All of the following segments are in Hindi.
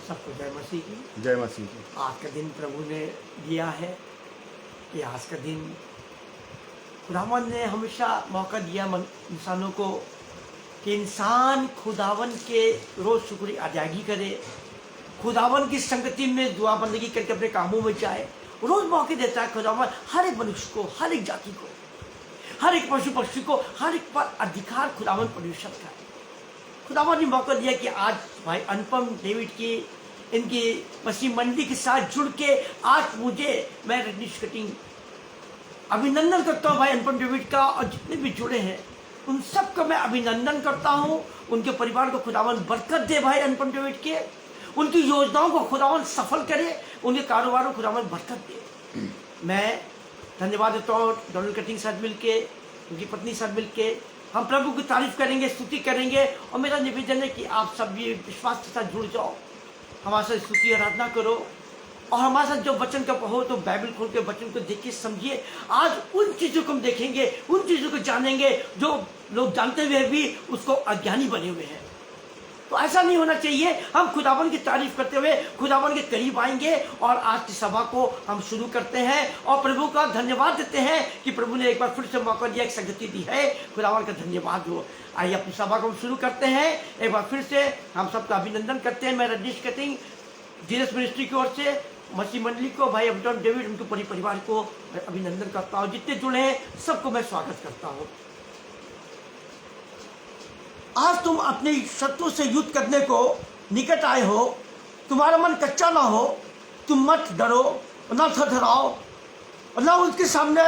सबको जय मसीह की। जय मसीह की। आज का दिन प्रभु ने दिया है कि आज का दिन खुदावन ने हमेशा मौका दिया इंसानों को कि इंसान खुदावन के रोज़ शुक्र अदायगी करे, खुदावन की संगति में दुआ बंदगी करके अपने कामों में जाए। रोज़ मौके देता है खुदावन हर एक मनुष्य को, हर एक जाति को, हर एक पशु पक्षी को, हर एक पर अधिकार खुदावन परमेश्वर का है। खुदावन ने मौका दिया कि आज भाई अनुपम डेविड की इनकी मसीह मंडली के साथ जुड़ के आज मैं रजनीश कटिंग अभिनंदन करता हूँ भाई अनुपम डेविड का, और जितने भी जुड़े हैं उन सबका मैं अभिनंदन करता हूँ। उनके परिवार को खुदावन बरकत दे भाई अनुपम डेविड के, उनकी योजनाओं को खुदावन सफल करे, उनके कारोबारों को खुदावन बरकत दे। मैं धन्यवाद देता हूँ डोनाल्ड कटिंग साथ मिल के, उनकी पत्नी साथ मिल के हम प्रभु की तारीफ करेंगे, स्तुति करेंगे। और मेरा निवेदन है कि आप सब भी विश्वास के साथ जुड़ जाओ, हमारे साथ स्तुति आराधना करो, और हमारे साथ जो वचन का पढ़ो तो बाइबल खोल के वचन को देख के समझिए। आज उन चीज़ों को हम देखेंगे, उन चीज़ों को जानेंगे जो लोग जानते हुए भी उसको अज्ञानी बने हुए हैं। तो ऐसा नहीं होना चाहिए। हम खुदावन की तारीफ करते हुए खुदावन के करीब आएंगे, और आज की सभा को हम शुरू करते हैं और प्रभु का धन्यवाद देते हैं कि प्रभु ने एक बार फिर से मौका दिया, एक संगति दी है। खुदावन का धन्यवाद हो। आइए अपनी सभा को हम शुरू करते हैं। एक बार फिर से हम सबका अभिनंदन करते हैं। मैं रजनीश कटिंग जीसस मिनिस्ट्री की ओर से मसीह मंडली को, भाई अनुपम डेविड, उनके पूरे परिवार को अभिनंदन करता हूँ। जितने जुड़े हैं सबको मैं स्वागत करता हूँ। आज तुम अपने शत्रु से युद्ध करने को निकट आए हो, तुम्हारा मन कच्चा ना हो, तुम मत डरो, ना थरथराओ, ना उनके सामने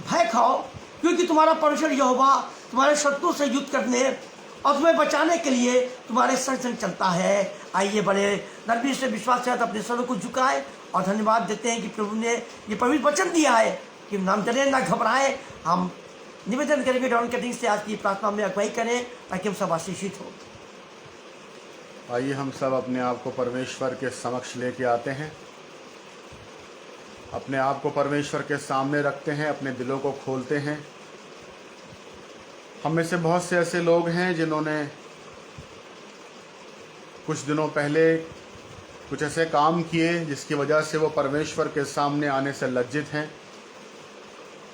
भय खाओ, क्योंकि तुम्हारा परमेश्वर यहोवा तुम्हारे शत्रु से युद्ध करने और तुम्हें बचाने के लिए तुम्हारे संग संग चलता है। आइए बड़े नरमी से विश्वास के साथ अपने सरों को झुकाए और धन्यवाद देते हैं कि प्रभु ने ये पवित्र वचन दिया है कि हम डरे ना घबराएं। हम निवेदन करेंगे डोनाल्ड कटिंग से आज की प्रार्थना में अगुवाई करें ताकि हम सब आशीषित हो। आइए हम सब अपने आप को परमेश्वर के समक्ष लेके आते हैं, अपने आप को परमेश्वर के सामने रखते हैं, अपने दिलों को खोलते हैं। हम में से बहुत से ऐसे लोग हैं जिन्होंने कुछ दिनों पहले कुछ ऐसे काम किए जिसकी वजह से वो परमेश्वर के सामने आने से लज्जित हैं,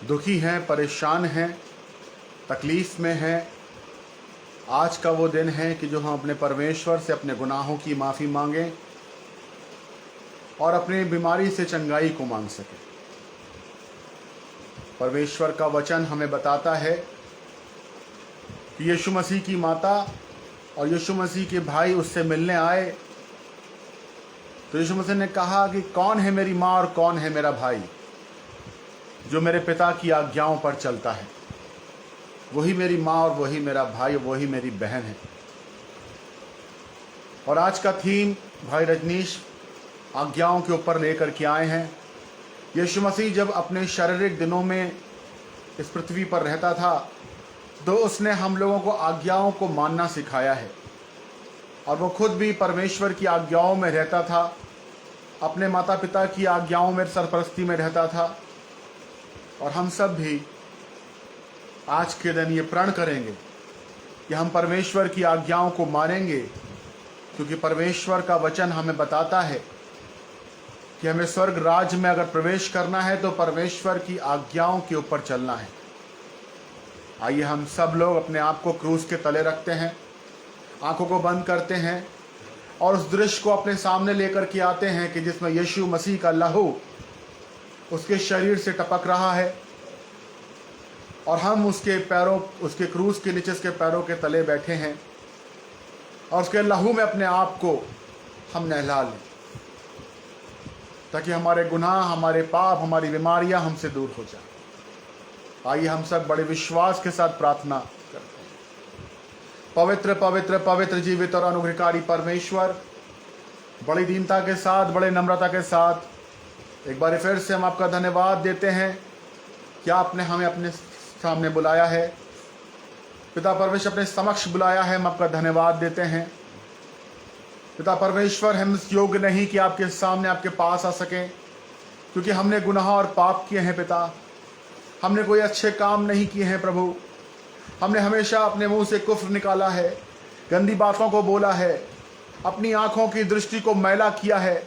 दुखी हैं, परेशान हैं, तकलीफ़ में हैं। आज का वो दिन है कि जो हम अपने परमेश्वर से अपने गुनाहों की माफ़ी मांगें और अपनी बीमारी से चंगाई को मांग सकें। परमेश्वर का वचन हमें बताता है कि यीशु मसीह की माता और यीशु मसीह के भाई उससे मिलने आए, तो यीशु मसीह ने कहा कि कौन है मेरी माँ और कौन है मेरा भाई? जो मेरे पिता की आज्ञाओं पर चलता है वही मेरी माँ और वही मेरा भाई, वही मेरी बहन है। और आज का थीम भाई रजनीश आज्ञाओं के ऊपर लेकर के आए हैं। यीशु मसीह जब अपने शारीरिक दिनों में इस पृथ्वी पर रहता था तो उसने हम लोगों को आज्ञाओं को मानना सिखाया है, और वो खुद भी परमेश्वर की आज्ञाओं में रहता था, अपने माता पिता की आज्ञाओं में सरपरस्ती में रहता था। और हम सब भी आज के दिन ये प्रण करेंगे कि हम परमेश्वर की आज्ञाओं को मानेंगे, क्योंकि परमेश्वर का वचन हमें बताता है कि हमें स्वर्ग राज्य में अगर प्रवेश करना है तो परमेश्वर की आज्ञाओं के ऊपर चलना है। आइए हम सब लोग अपने आप को क्रूस के तले रखते हैं, आंखों को बंद करते हैं और उस दृश्य को अपने सामने लेकर के आते हैं कि जिसमें यीशु मसीह का लहू उसके शरीर से टपक रहा है, और हम उसके पैरों, उसके क्रूस के नीचे उसके पैरों के तले बैठे हैं, और उसके लहू में अपने आप को हम नहला लें, ताकि हमारे गुनाह, हमारे पाप, हमारी बीमारियां हमसे दूर हो जाए। आइए हम सब बड़े विश्वास के साथ प्रार्थना करते हैं। पवित्र पवित्र पवित्र जीवित और अनुग्रहकारी परमेश्वर, बड़ी दीनता के साथ, बड़े नम्रता के साथ एक बार फिर से हम आपका धन्यवाद देते हैं कि आपने हमें अपने सामने बुलाया है। पिता परमेश्वर अपने समक्ष बुलाया है, हम आपका धन्यवाद देते हैं। पिता परमेश्वर, हम इस योग्य नहीं कि आपके सामने, आपके पास आ सकें, क्योंकि हमने गुनाह और पाप किए हैं। पिता, हमने कोई अच्छे काम नहीं किए हैं। प्रभु, हमने हमेशा अपने मुंह से कुफ्र निकाला है, गंदी बातों को बोला है, अपनी आंखों की दृष्टि को मैला किया है,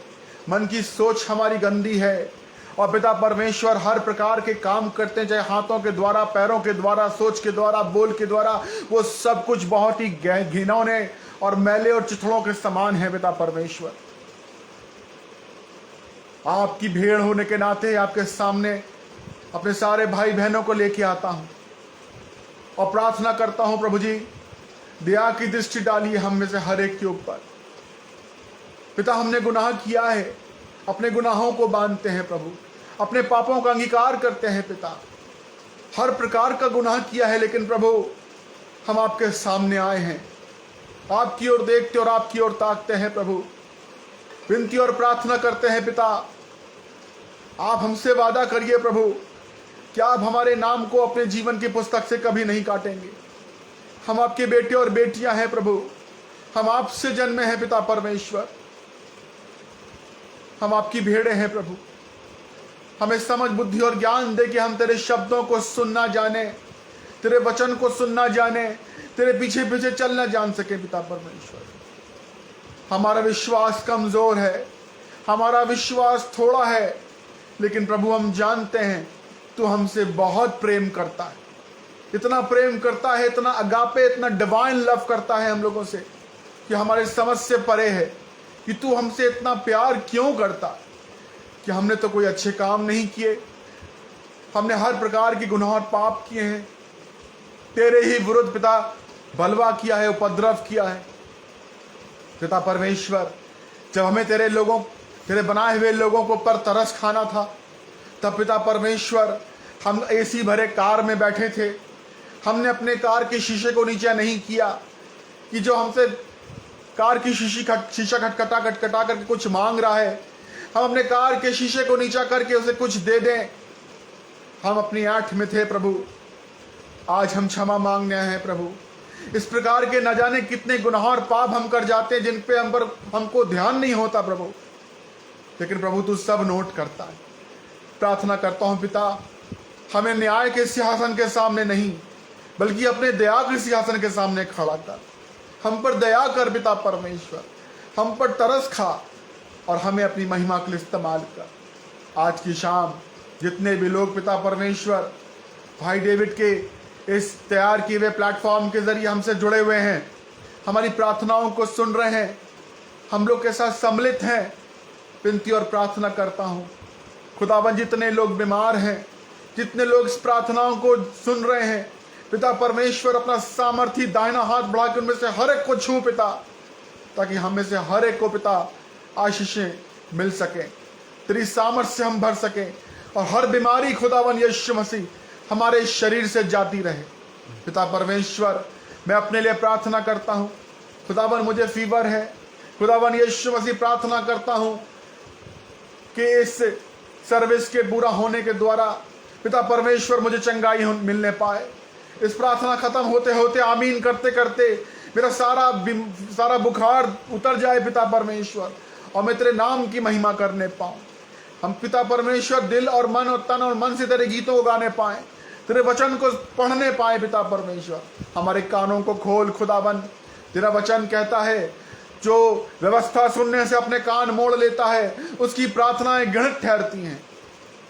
मन की सोच हमारी गंदी है। और पिता परमेश्वर हर प्रकार के काम करते हैं, चाहे हाथों के द्वारा, पैरों के द्वारा, सोच के द्वारा, बोल के द्वारा, वो सब कुछ बहुत ही घिनौने और मैले और चिथड़ों के समान है। पिता परमेश्वर, आपकी भेड़ होने के नाते आपके सामने अपने सारे भाई बहनों को लेके आता हूं और प्रार्थना करता हूं प्रभु जी, दया की दृष्टि डालिए हम में से हर एक के ऊपर। पिता, हमने गुनाह किया है, अपने गुनाहों को बांधते हैं प्रभु, अपने पापों का अंगीकार करते हैं पिता, हर प्रकार का गुनाह किया है, लेकिन प्रभु हम आपके सामने आए हैं, आपकी ओर देखते और आपकी ओर ताकते हैं प्रभु। विनती और प्रार्थना करते हैं पिता, आप हमसे वादा करिए प्रभु कि आप हमारे नाम को अपने जीवन की पुस्तक से कभी नहीं काटेंगे। हम आपके बेटे और बेटियां हैं प्रभु, हम आपसे जन्मे हैं पिता परमेश्वर, हम आपकी भेड़ें हैं प्रभु। हमें समझ, बुद्धि और ज्ञान दे कि हम तेरे शब्दों को सुनना जाने, तेरे वचन को सुनना जाने, तेरे पीछे पीछे चलना जान सके पिता परमेश्वर। हमारा विश्वास कमजोर है, हमारा विश्वास थोड़ा है, लेकिन प्रभु हम जानते हैं तू हमसे बहुत प्रेम करता है, इतना प्रेम करता है, इतना अगापे, इतना डिवाइन लव करता है हम लोगों से कि हमारे समझ से परे है कि तू हमसे इतना प्यार क्यों करता। कि हमने तो कोई अच्छे काम नहीं किए, हमने हर प्रकार की गुनाह और पाप किए हैं, तेरे ही विरुद्ध पिता बलवा किया है, उपद्रव किया है पिता परमेश्वर। जब हमें तेरे बनाए हुए लोगों को पर तरस खाना था, तब पिता परमेश्वर हम एसी भरे कार में बैठे थे, हमने अपने कार के शीशे को नीचे नहीं किया कि जो हमसे कार की शीशा खटखटा करके कुछ मांग रहा है, हम अपने कार के शीशे को नीचा करके उसे कुछ दे दें। हम अपनी आंख में थे प्रभु, आज हम क्षमा मांगने आए हैं प्रभु। इस प्रकार के न जाने कितने गुनाह और पाप हम कर जाते हैं जिन पे हमको ध्यान नहीं होता प्रभु, लेकिन प्रभु तू सब नोट करता है। प्रार्थना करता हूं पिता, हमें न्याय के सिंहासन के सामने नहीं बल्कि अपने दया के सिंहासन के सामने खड़ा कर। हम पर दया कर पिता परमेश्वर, हम पर तरस खा और हमें अपनी महिमा के लिए इस्तेमाल कर। आज की शाम जितने भी लोग पिता परमेश्वर भाई डेविड के इस तैयार किए हुए प्लेटफॉर्म के जरिए हमसे जुड़े हुए हैं, हमारी प्रार्थनाओं को सुन रहे हैं, हम लोग के साथ सम्मिलित हैं, विनती और प्रार्थना करता हूँ खुदावन, जितने लोग बीमार हैं, जितने लोग इस प्रार्थनाओं को सुन रहे हैं पिता परमेश्वर, अपना सामर्थी दाहिना हाथ बढ़ा के उनमें से हर एक को छू पिता, ताकि हम में से हर एक को पिता आशीषें मिल सके, तेरी सामर्थ्य से हम भर सके और हर बीमारी खुदावन यीशु मसीह हमारे शरीर से जाती रहे। पिता परमेश्वर, मैं अपने लिए प्रार्थना करता हूँ खुदावन, मुझे फीवर है खुदावन यीशु मसीह, प्रार्थना करता हूँ कि इस सर्विस के पूरा होने के द्वारा पिता परमेश्वर मुझे चंगाई मिलने पाए। इस प्रार्थना खत्म होते होते आमीन करते करते मेरा सारा बुखार उतर जाए पिता परमेश्वर, और मैं तेरे नाम की महिमा करने पाऊँ। हम पिता परमेश्वर दिल और मन और तन और मन से तेरे गीतों को गाने पाएँ, तेरे वचन को पढ़ने पाए पिता परमेश्वर। हमारे कानों को खोल खुदावन, तेरा वचन कहता है जो व्यवस्था सुनने से अपने कान मोड़ लेता है उसकी प्रार्थनाएं गणित ठहरती हैं।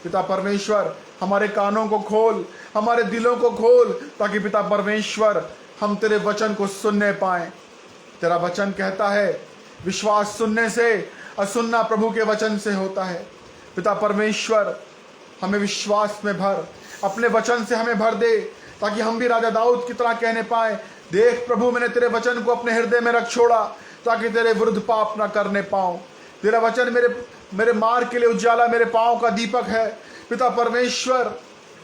पिता परमेश्वर, हमारे कानों को खोल, हमारे दिलों को खोल, ताकि पिता परमेश्वर हम तेरे वचन को सुनने पाएं। तेरा वचन कहता है विश्वास सुनने से और सुनना प्रभु के वचन से होता है। पिता परमेश्वर, हमें विश्वास में भर, अपने वचन से हमें भर दे, ताकि हम भी राजा दाऊद की तरह कहने पाए, देख प्रभु मैंने तेरे वचन को अपने हृदय में रख छोड़ा ताकि तेरे विरुद्ध पाप ना करने पाऊं। तेरा वचन मेरे मार्ग के लिए उजाला, मेरे पांव का दीपक है। पिता परमेश्वर,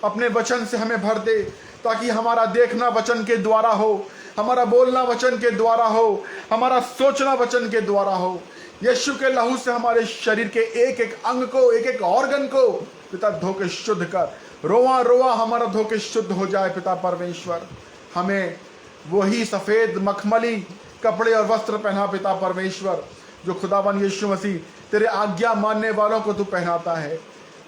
अपने वचन से हमें भर दे, ताकि हमारा देखना वचन के द्वारा हो, हमारा बोलना वचन के द्वारा हो, हमारा सोचना वचन के द्वारा हो। यीशु के लहू से हमारे शरीर के एक एक अंग को, एक एक ऑर्गन को पिता धो के शुद्ध कर, रोआ रोआ हमारा धो के शुद्ध हो जाए। पिता परमेश्वर, हमें वही सफेद मखमली कपड़े और वस्त्र पहना पिता परमेश्वर, जो खुदावन यीशु मसीह तेरे आज्ञा मानने वालों को तू पहनाता है।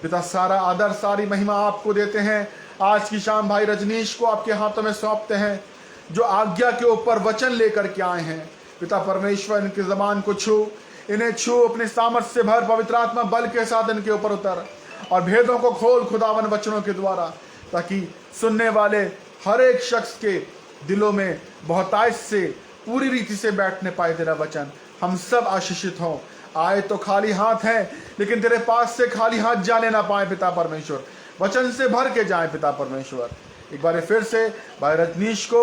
पिता, सारा आदर सारी महिमा आपको देते हैं। आज की शाम भाई रजनीश को आपके हाथों में सौंपते हैं, जो आज्ञा के ऊपर वचन लेकर के आए हैं। पिता परमेश्वर इनकी जबान को छू, इन्हें छू, अपने सामर्थ्य से भर, पवित्र आत्मा बल के साथ इनके ऊपर उतर और भेदों को खोल खुदावन वचनों के द्वारा, ताकि सुनने वाले हर एक शख्स के दिलों में बहुतायत से पूरी रीति से बैठने पाए तेरा वचन। हम सब आशीषित हों। आए तो खाली हाथ हैं, लेकिन तेरे पास से खाली हाथ जाने ना पाए पिता परमेश्वर, वचन से भर के जाए पिता परमेश्वर। एक बार फिर से भाई रजनीश को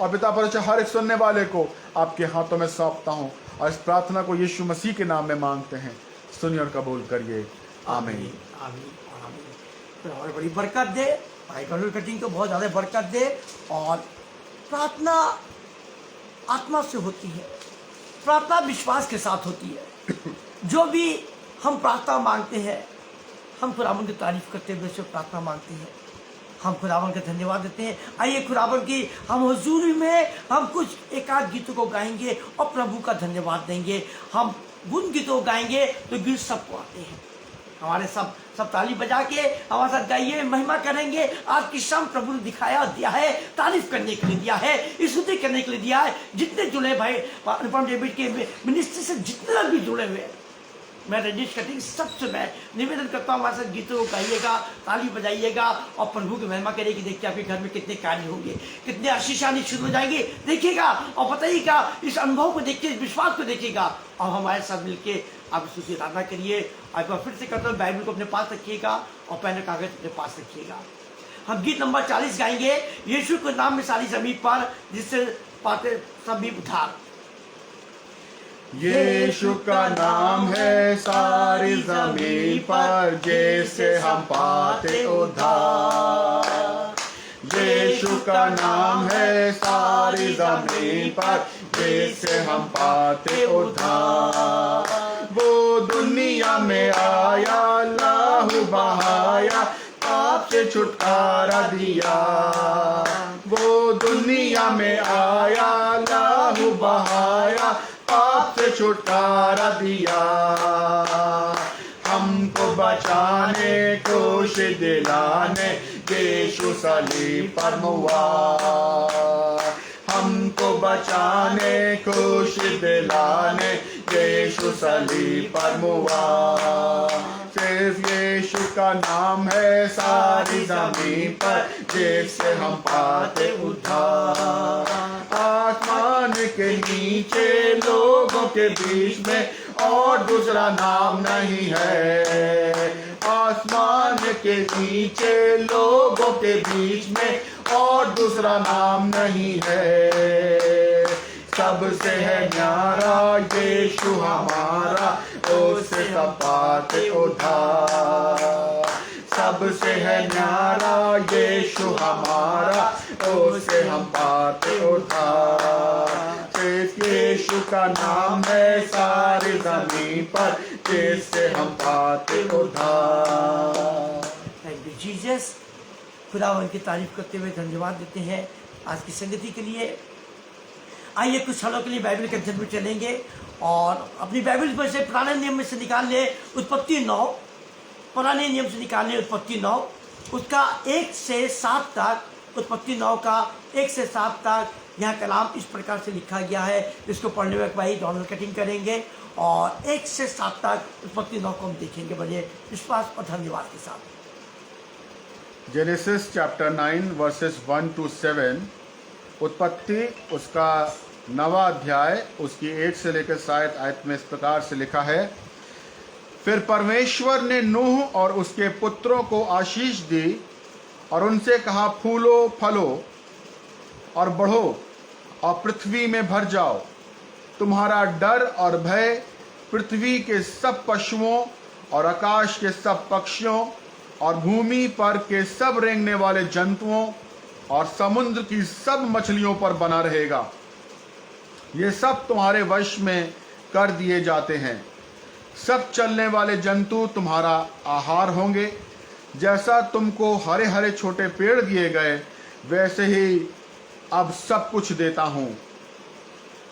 और पिता परमेश्वर हर एक सुनने वाले को आपके हाथों में सौंपता हूँ, और इस प्रार्थना को यीशु मसीह के नाम में मांगते हैं। सुनिए और कबूल करिए। आमीन। आमीन आमीन। तो और बड़ी बरकत दे, भाई गरुड़ कटिंग को बहुत ज़्यादा बरकत दे। और प्रार्थना आत्मा से होती है, प्रार्थना विश्वास के साथ होती है। जो भी हम प्रार्थना मांगते हैं, हम खुदावन की तारीफ करते हुए से प्रार्थना मांगते हैं, हम खुदावन का धन्यवाद देते हैं। आइए खुदावन की हम हुजूरी में हम कुछ एकाध गीतों को गाएंगे और प्रभु का धन्यवाद देंगे। हम गुण गीतों गाएंगे तो गीत सबको आते हैं, हमारे सब ताली बजा के हमारे साथ गाइए, महिमा करेंगे। आज की शाम प्रभु ने दिखाया दिया है, तारीफ करने के लिए दिया है, स्तुति करने के लिए दिया है। जितने जुड़े भाई अनुपम डेविड के मिनिस्ट्री से जितने लोग भी जुड़े हुए, मैं रजनीश कटिंग सबसे मैं निवेदन करता हूँ, हमारे साथ गीतों को गाइएगा, ताली बजाइएगा और प्रभु की महिमा करेगी। देखिए आपके घर में कितने कार्य होंगे, कितने आशीष आनी शुरू हो जाएंगे, देखिएगा और बताइएगा। इस अनुभव को देखिए, इस विश्वास को देखिएगा और हमारे साथ मिलके आप स्तुति आराधना करिए। आज मैं फिर से कहता हूँ, बाइबल को अपने पास रखिएगा और पेन कागज अपने पास रखिएगा। हम गीत नंबर 40 गाएंगे, यीशु के नाम में सारी जमीन पर, जिससे पाते सभी उद्धार। यीशु का नाम है सारी जमीन पर, जैसे हम पाते उद्धार। यीशु का नाम है सारी जमीन पर, जैसे हम पाते उद्धार। वो दुनिया में आया, लहू बहाया, पाप से छुटकारा दिया। वो दुनिया में आया, लहू बहाया, पाप से छुटकारा दिया। हमको बचाने, खुश दिलाने, यीशु सलीब पर हुआ। हमको बचाने, खुश दिलाने, यीशु सलीब पर हुआ। सिर्फ यीशु का नाम है सारी जमीन पर, जिससे हम पाते उद्धार। आसमान के नीचे लोगों के बीच में और दूसरा नाम नहीं है। आसमान के नीचे लोगों के बीच में और दूसरा नाम नहीं है। सबसे है न्यारा यीशु हमारा, उससे सब पाते उद्धार। सबसे है न्यारा यीशु हमारा, उससे हम पाते उद्धार। सिर्फ यीशु का नाम है सारी जमीन पर, जिससे हम पाते उद्धार। Thank you Jesus. खुदावन की तारीफ करते हुए धन्यवाद देते हैं आज की संगति के लिए। आइए कुछ क्षणों के लिए बाइबल के अध्ययन में चलेंगे और अपनी बाइबल में से पुराने नियम में से निकाल ले उत्पत्ति 9, पुराने नियम से निकाल ले उत्पत्ति 9, उसका 1 से 7 तक। उत्पत्ति 9 का 1 से 7 तक यहाँ कलाम इस प्रकार से लिखा गया है। इसको पढ़ने में भाई डॉनल कटिंग करेंगे और 1 से 7 तक उत्पत्ति 9 को हम देखेंगे बड़े विश्वास और धन्यवाद के साथ। Genesis chapter 9 versus 1 to 7। उत्पत्ति उसका 9वां अध्याय उसकी 1 से लेकर 7 आयत में इस प्रकार से लिखा है। फिर परमेश्वर ने नूह और उसके पुत्रों को आशीष दी और उनसे कहा, फूलो फलो और बढ़ो और पृथ्वी में भर जाओ। तुम्हारा डर और भय पृथ्वी के सब पशुओं और आकाश के सब पक्षियों और भूमि पर के सब रेंगने वाले जंतुओं और समुद्र की सब मछलियों पर बना रहेगा। ये सब तुम्हारे वश में कर दिए जाते हैं। सब चलने वाले जंतु तुम्हारा आहार होंगे। जैसा तुमको हरे हरे छोटे पेड़ दिए गए, वैसे ही अब सब कुछ देता हूँ।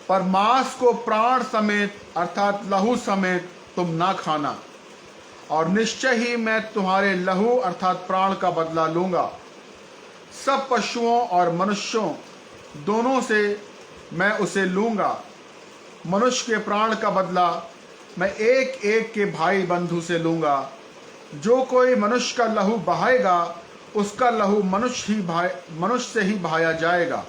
पर मांस को प्राण समेत अर्थात लहू समेत तुम ना खाना, और निश्चय ही मैं तुम्हारे लहू अर्थात प्राण का बदला लूँगा। सब पशुओं और मनुष्यों दोनों से मैं उसे लूँगा। मनुष्य के प्राण का बदला मैं एक एक के भाई बंधु से लूंगा। जो कोई मनुष्य का लहू बहाएगा उसका लहू मनुष्य से ही बहाया जाएगा,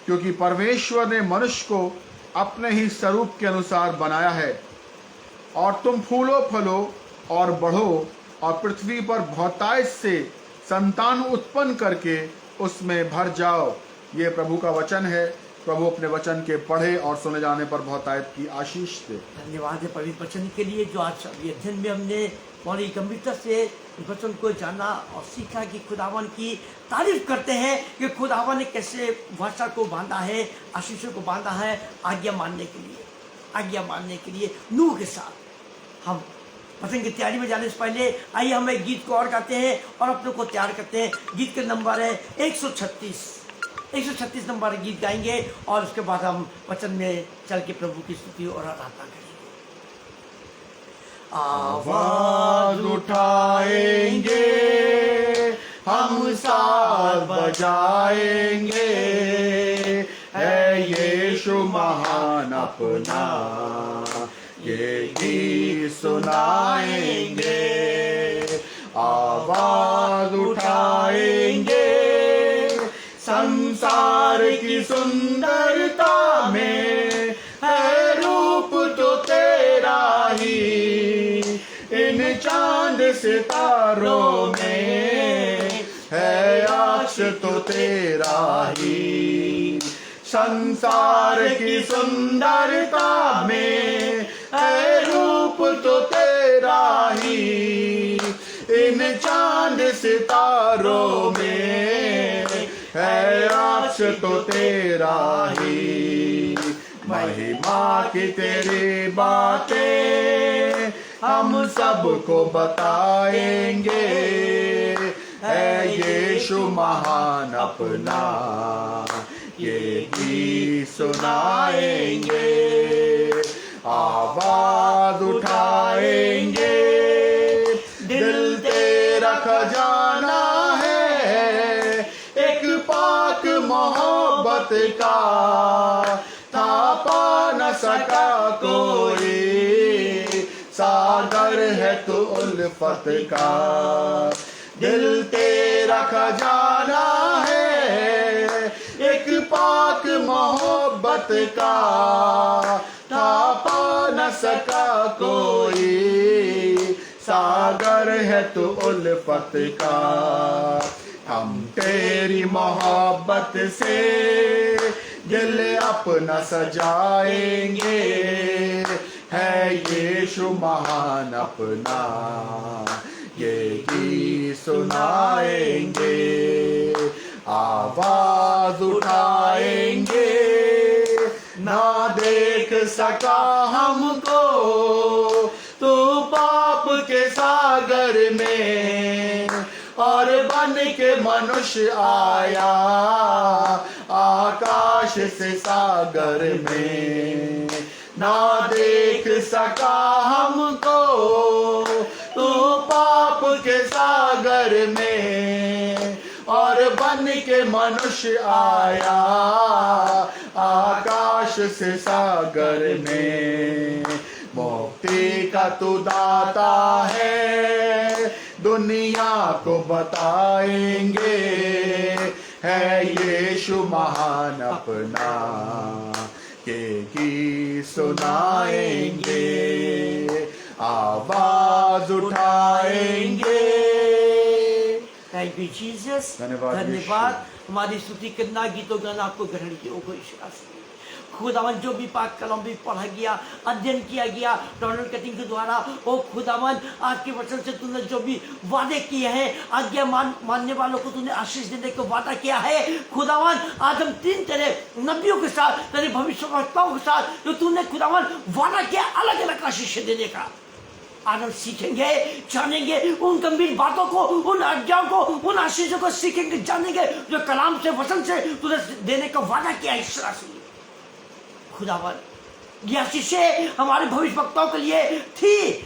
क्योंकि परमेश्वर ने मनुष्य को अपने ही स्वरूप के अनुसार बनाया है। और तुम फूलो फलो और बढ़ो और पृथ्वी पर बहुतायत से संतान उत्पन्न करके उसमें भर जाओ। ये प्रभु का वचन है। प्रभु अपने वचन के पढ़े और सुने जाने पर बहुतायत की आशीष दे। धन्यवाद है पवित्र वचन के लिए, जो आज अभी अध्ययन में हमने बड़ी गंभीरता से इस वचन को जाना और सीखा कि खुदावन की तारीफ करते हैं कि खुदावन ने कैसे भाषा को बांधा है, आशीषों को बांधा है आज्ञा मानने के लिए नूह के साथ। हम वचन की तैयारी में जाने से पहले आइए हम एक गीत को और गाते हैं और अपने को तैयार करते हैं। गीत का नंबर है 136 नंबर गीत गाएंगे और उसके बाद हम वचन में चल के प्रभु की स्तुति और आराधना करेंगे। आवाज उठाएंगे हम साथ बजाएंगे, है यीशु महान अपना ये गीत सुनाएंगे। आवाज उठाएंगे संसार की सुंदरता में है रूप तो तेरा ही, इन चांद सितारों में है अक्ष तो तेरा ही। संसार की सुंदरता में है रूप तो तेरा ही, इन चांद सितारों में है अक्ष तो तेरा ही। महिमा की तेरी बातें हम सबको बताएंगे, है यीशु महान अपना ये गीत सुनाएंगे। आवाज उठाएंगे दिल तेरा खजाना है, एक पाक मोहब्बत का था पा न सका कोई, सागर है तो उल्फत का। दिल तेरा खजाना है, एक पाक मोहब्बत का था पा न सका कोई, सागर है तो उल्फत का। हम तेरी मोहब्बत से दिल अपना सजाएंगे, है यीशु महान अपना ये गीत सुनाएंगे। आवाज उठाएंगे ना देख सका हमको तो पाप के सागर में, और बन के मनुष्य आया आकाश से सागर में। ना देख सका हमको तो पाप के सागर में, और बन के मनुष्य आया आकाश से सागर में। मुक्ति का तू दाता है, दुनिया को बताएंगे, है यीशु महान अपना ये गीत सुनाएंगे। आवाज उठाएंगे। Thank you Jesus. धन्यवाद। हमारी स्तुति कितना गीतों गाना आपको ग्रहण किया होगा ईश्वर से। खुदावन जो भी पाक कलम भी पढ़ा गया, अध्ययन किया गया डोनाल्ड कटिंग के द्वारा, ओ खुदावन आज के वचन से तूने जो भी वादे किए हैं, आज्ञा मानने वालों को तूने आशीष देने का वादा किया है। खुदावन आज हम 3 तेरे नबियों के साथ, तेरे भविष्यवक्ताओं के साथ जो तूने खुदावन वादा किया अलग अलग आशीष देने का, आज हम सीखेंगे, जानेंगे उन गंभीर बातों को, उन आज्ञाओं को, उन आशीषों को सीखेंगे, जानेंगे जो कलाम से वचन से तूने देने का वादा किया ईश्वर से। खुदावन ये आशीषें हमारे भविष्यवक्ताओं के लिए थी,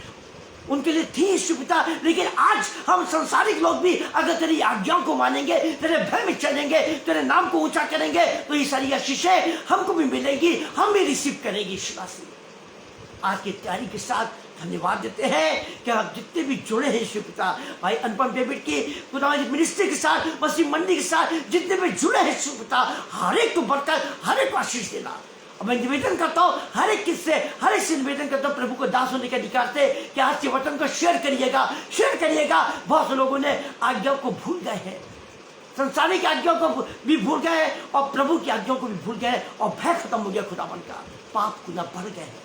उनके लिए थी यीशु पिता। लेकिन आज हम संसारिक लोग भी अगर तेरी आज्ञाओं को मानेंगे, तेरे भय में चलेंगे, तेरे नाम को ऊंचा करेंगे, तो ये सारी आशीषें हमको भी मिलेगी, हम भी रिसीव करेंगे यीशु मसीह। आज की तैयारी के साथ धन्यवाद देते हैं कि आप जितने भी जुड़े हैं यीशु पिता, भाई अनुपम डेविड की खुदा मिनिस्ट्री के साथ, मसीह मंडी के साथ जितने भी जुड़े हैं यीशु पिता, हर एक को बरकत, हर एक को आशीष देना। और मैं निवेदन करता हूँ हर एक किससे, हर एक से निवेदन करता हूँ प्रभु को दास होने के अधिकार से कि आज के वचन को शेयर करिएगा। बहुत से लोगों ने आज्ञाओं को भूल गए हैं, संसारिक आज्ञाओं को भी भूल गए और प्रभु की आज्ञाओं को भी भूल गए और भय खत्म हो गया खुदावन का, पाप गुना बढ़ गए हैं।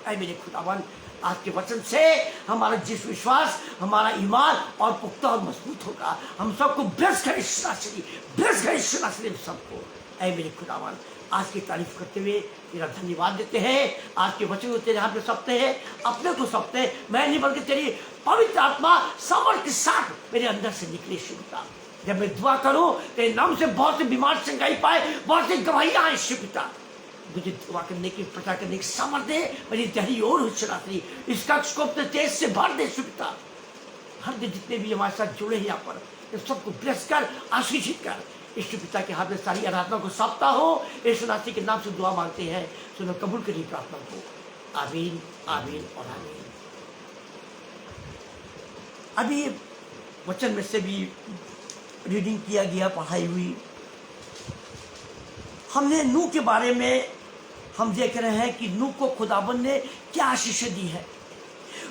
ऐ मेरे खुदावन, आज के वचन से हमारा जिस विश्वास, हमारा ईमान और पुख्ता और मजबूत होगा। हम सबको ब्लेस करें सबको। ऐ मेरे खुदावन, आज की तारीफ करते हुए तेरा धन्यवाद देते हैं। आज के वचन को तेरे हाथ में सौंपते हैं, अपने को सौंपते हैं। मैं नहीं बल्कि तेरी पवित्र आत्मा समर्थ के साथ मेरे अंदर से निकले शिवता। जब मैं दुआ करूं तेरे नाम से बहुत से बीमार चंगाई पाए, बहुत सी गवाहियां आए शिवता। मुझे दुआ करने की, प्रचार करने की समर्थ दे। मेरी दहरी और चलाती इसका स्कोप तो तेज से भर दे शिवता। हर दिन जितने भी हमारे साथ जुड़े हैं यहाँ पर, सबको ब्लेस कर, आशीषित कर। यीशु पिता के हाथ में सारी आराधना को सौंपता हो। यीशु मसीह के नाम से दुआ मांगते हैं, सुनो कबूल करिए प्रार्थना को। आमीन, आमीन और आमीन। अभी वचन में से भी रीडिंग किया गया, पढ़ाई हुई। हमने नूह के बारे में हम देख रहे हैं कि नूह को खुदाबंद ने क्या आशीषें दी है।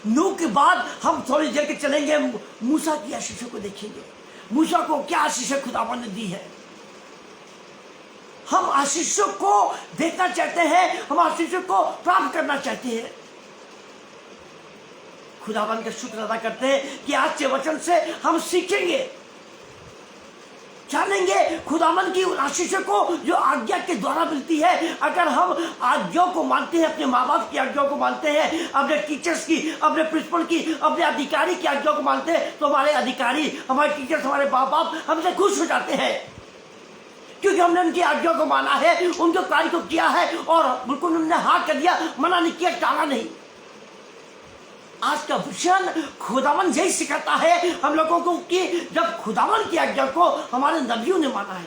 नूह के बाद हम थोड़ी देर के चलेंगे, मूसा की आशीषों को देखेंगे। मूसा को क्या आशीषें खुदाबंद ने दी है। हम आशीषों को देखना चाहते हैं, हम आशीषों को प्राप्त करना चाहते हैं। खुदाबंद का शुक्र अदा करते हैं कि आज के वचन से हम सीखेंगे, जानेंगे खुदावन की आशीषों को जो आज्ञा के द्वारा मिलती है। अगर हम आज्ञाओं को मानते हैं, अपने माँ बाप की आज्ञाओं को मानते हैं, अपने टीचर्स की, अपने प्रिंसिपल की, अपने अधिकारी की आज्ञाओं को मानते हैं, तो हमारे अधिकारी, हमारे टीचर्स, हमारे माँ बाप हमसे खुश हो जाते हैं, क्योंकि हमने उनकी आज्ञाओं को माना है, उनके कार्य को किया है और बिल्कुल उन्होंने हाँ कर दिया, मना नहीं किया, टाला नहीं। आज का विषय खुदावन यही सिखाता है हम लोगों को कि जब खुदावन की आज्ञा को हमारे नबियों ने माना है,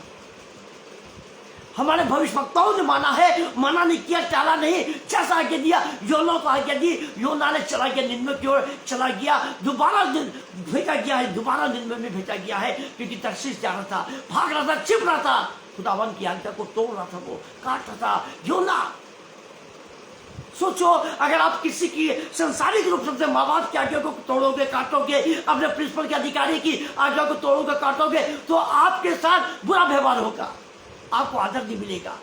हमारे भविष्यवक्ताओं ने माना है, मना नहीं किया, टाला नहीं। जैसा आज्ञा दिया, योना को आज्ञा दी, योना ने चला गया, निन्वे की ओर चला गया, दोबारा भेजा गया है, दोबारा निन्वे में भेजा गया है, क्योंकि तर्शीश जा रहा था, भाग रहा था, छिप रहा था, खुदावन की आज्ञा को तोड़ रहा था, वो काट रहा था। योना, सोचो अगर आप किसी की संसारिक रूप से माँ बाप की आज्ञा को तोड़ोगे, काटोगे, अपने प्रिंसिपल के अधिकारी की आज्ञा को तोड़ोगे, काटोगे, तो आपके साथ बुरा व्यवहार होगा, आपको आदर नहीं मिलेगा।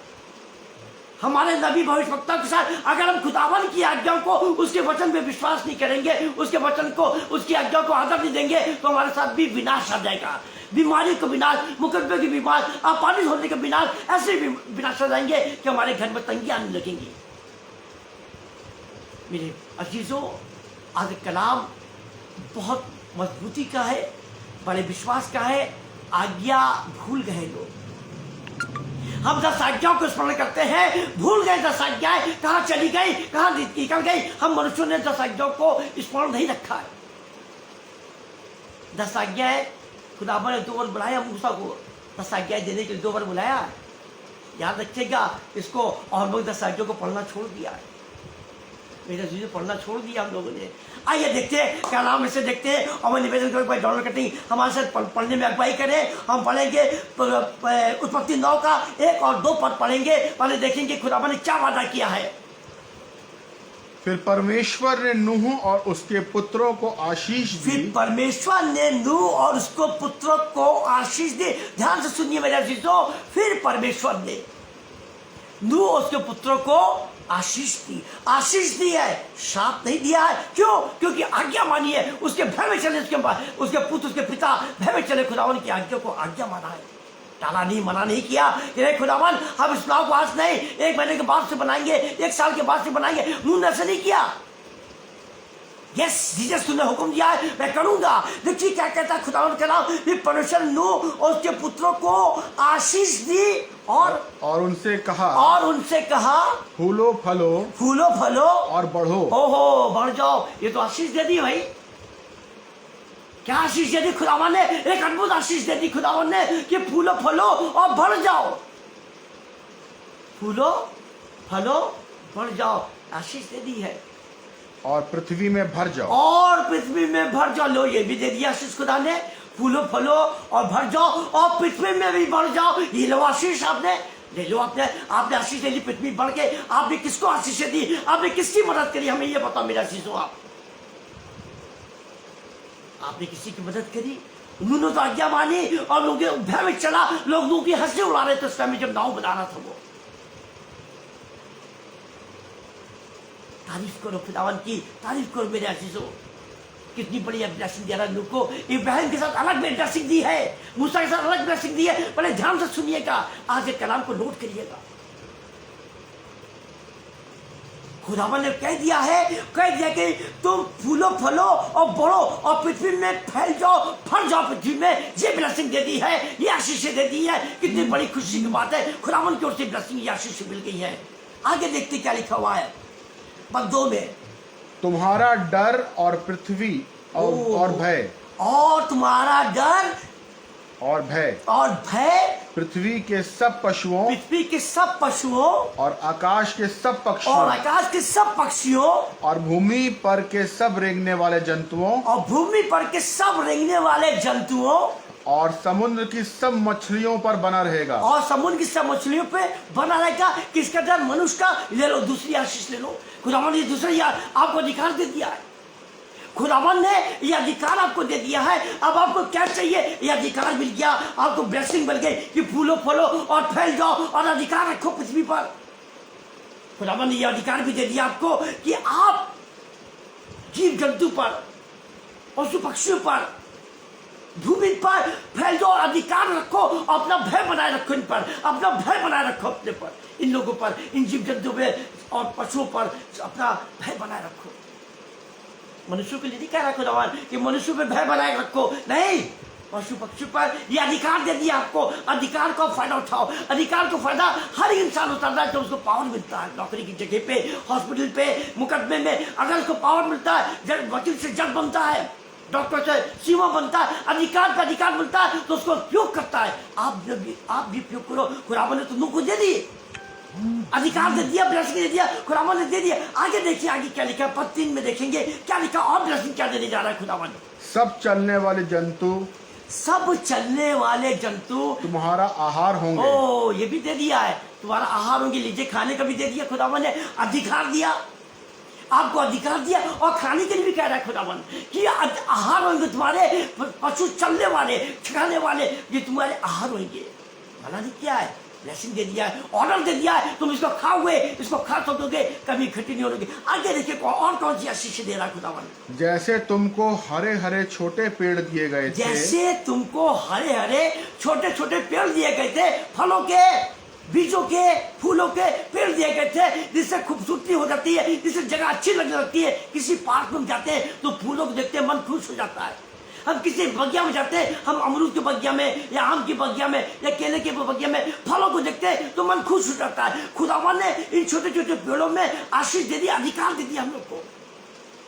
हमारे नबी भविष्यवक्ता के साथ अगर हम खुदावन की आज्ञाओं को, उसके वचन पे विश्वास नहीं करेंगे, उसके वचन को, उसकी आज्ञा को आदर नहीं देंगे, तो हमारे साथ भी विनाश आ जाएगा। बीमारी का विनाश, मुकदमे की बीमार, अपानित होने का विनाश, ऐसे भी विनाश आ जाएंगे कि हमारे घर में तंगी आने लगेंगी। मेरे अजीजों, आज कलाम बहुत मजबूती का है, बड़े विश्वास का है। आज्ञा भूल गए लोग, हम 10 आज्ञाओं को स्मरण करते हैं, भूल गए 10 आज्ञाएं कहाँ चली गई, कहाँ निकल गई। हम मनुष्यों ने 10 आज्ञाओं को स्मरण नहीं रखा है। 10 आज्ञाएं खुदावन ने 2 बार बुलाया मूसा को, 10 आज्ञाएं देने के लिए 2 बार बुलाया। याद रखिएगा इसको, और लोग 10 आज्ञाओं को पढ़ना छोड़ दिया है। मेरे चीजें पढ़ना छोड़ दिया हम लोगों ने। आइए देखते हैं, क्या नाम इसे देखते हैं, और मैं निवेदन करूँ डाउनलोड करते हैं, हमारे साथ पढ़ने में अगुवाई करें। हम पढ़ेंगे उत्पत्ति 9 का 1 और 2 पद पढ़ेंगे, पहले देखेंगे खुदावन ने क्या वादा किया है। फिर परमेश्वर ने नूह और उसके पुत्रों को आशीष दी। फिर परमेश्वर ने नूह और उसको पुत्रों को आशीष दी। ध्यान से सुनिए मेरे अजीजों, फिर परमेश्वर ने नूह और उसके पुत्रों को आशीष दी है, शाप नहीं दिया है। क्यों? क्योंकि आज्ञा मानी है, उसके भय में चले, उसके पुत्र, उसके पिता भय में चले, खुदावन की आज्ञा को आज्ञा माना है, टाला नहीं, मना नहीं किया कि खुदावन हम इस प्लाव को आज नहीं, 1 महीने के बाद से बनाएंगे, 1 साल के बाद से बनाएंगे। नूह ने ऐसा नहीं किया। यस जीसस तूने हुक्म दिया है मैं करूंगा। देखिए क्या कहता है खुदावंद का नाम, ये परमेश्वर नूह और उसके पुत्रों को आशीष दी और उनसे कहा फूलो फलो और बढ़ो। ओहो बढ़ जाओ, ये तो आशीष दे दी भाई। क्या आशीष दे दी खुदावन ने? एक अद्भुत आशीष दे दी खुदावन ने कि फूलो फलो और बढ़ जाओ, फूलो फलो बढ़ जाओ, आशीष दे दी है। और पृथ्वी में भर जाओ, लो ये भी दे दिया आशीष खुदा ने, फूलो फलो और भर जाओ और पृथ्वी में भी बढ़ जाओ। ये लो आशीष, आपने ले लो, आपने आशीष ले ली पृथ्वी बढ़ के। आपने किसको आशीष दी? आपने किसकी मदद करी? हमें ये बताओ मेरा आशीष हो। आपने किसी की मदद करी? उन्होंने तो आज्ञा मानी और लोग भय में चला, लोगों की हंसी उड़ा रहे थे उस टाइम जब नाव बना रहा था। वो तारीफ करो खुदावन की, तारीफ करो मेरे अजीजों, कितनी बड़ी ब्लेसिंग दिया नूह को। इब्राहिम के साथ अलग ब्लेसिंग दी है, मूसा के साथ अलग ब्लेसिंग दी है। बड़े ध्यान से सुनिएगा, आज के कलाम को नोट करिएगा। खुदावन ने कह दिया कि तुम फूलो फलो और बढ़ो और पृथ्वी में फैल जाओ, फल जाओ पृथ्वी में। ये ब्लेसिंग दे दी है, ये आशीष दे दी है। कितनी बड़ी खुशी की बात है, खुदावन की ओर से ब्लेसिंग, ये आशीष मिल गई है। आगे देखते क्या लिखा हुआ है पद 2 में, तुम्हारा डर और पृथ्वी और भय, और तुम्हारा डर और भय पृथ्वी के सब पशुओं और आकाश के सब पक्षियों और भूमि पर के सब रेंगने वाले जंतुओं और समुद्र की सब मछलियों पर बना रहेगा। किसका डर? मनुष्य का। ले लो दूसरी आशीष, ले लो। खुदावन ने दूसरा आपको अधिकार दे दिया है। खुदावन ने ये अधिकार आपको दे दिया है। अब आपको क्या चाहिए? ये अधिकार मिल गया, आपको ब्लेसिंग मिल गई कि फूलो फलो और फैल जाओ और अधिकार रखो पृथ्वी पर। खुदावन ने ये अधिकार भी दे दिया आपको कि आप जीव जंतु पर, पशु पक्षियों पर, भूमि पर फैल जाओ, अधिकार रखो, अपना भय बनाए रखो इन पर, अपना भय बनाए रखो अपने पर, इन लोगों पर, इन जीव जंतु पर और पशुओं पर अपना भय बनाए रखो। मनुष्यों के लिए नहीं कह रहा खुदावन कि मनुष्य पे भय बनाए रखो, नहीं, पशु पक्षी पर यह अधिकार दे दिया आपको। अधिकार का फायदा उठाओ। अधिकार का फायदा हर इंसान उठाता है जब उसको पावर मिलता है। नौकरी की जगह पे, हॉस्पिटल पे, मुकदमे में अगर उसको पावर मिलता है, वकील से जज बनता है, डॉक्टर से सीमा बनता है, अधिकार पे अधिकार मिलता है तो उसको उपयोग करता है। आप भी उपयोग करो। खुदावन ने तो नूह को दे दी, अधिकार दे दिया, ब्लेसिंग दे दिया, खुदावन ने दे दिया। आगे देखिए आगे क्या लिखा, पद 3 में देखेंगे क्या लिखा और ब्लेसिंग क्या देने जा रहा है खुदावन। सब चलने वाले जंतु तुम्हारा आहार होंगे। ओ ये भी दे दिया है, तुम्हारा आहार होंगे। लीजिए खाने का भी दे दिया खुदावन ने, अधिकार दिया आपको, अधिकार दिया। और खाने के लिए भी कह रहा है खुदावन कि आहार होंगे तुम्हारे, पशु चलने वाले, खाने वाले, ये तुम्हारे आहार होंगे। भला नहीं क्या है, ब्लेसिंग दे दिया है, ऑर्डर दे दिया है, तुम इसको खाओगे, इसको खा सकोगे, कभी इकट्ठी नहीं होगी। आगे देखिए और कौन सी आशीष दे रहा है खुदावन। जैसे तुमको हरे हरे छोटे पेड़ दिए गए थे, जैसे तुमको हरे हरे छोटे छोटे पेड़ दिए गए थे, फलों के, बीजों के, फूलों के पेड़ दिए गए थे, जिससे खूबसूरती हो जाती है, जिससे जगह अच्छी लगने लगती है। किसी पार्क में जाते हैं तो फूलों को देखते हैं मन खुश हो जाता है। हम किसी बगिया में जाते हैं, हम अमरूद के बगिया में या आम की बगिया में या केले के बगिया में फलों को देखते हैं तो मन खुश हो जाता है। खुदावन ने इन छोटे छोटे पेड़ों में आशीष दे दिया, अधिकार दे दिया, हम लोग को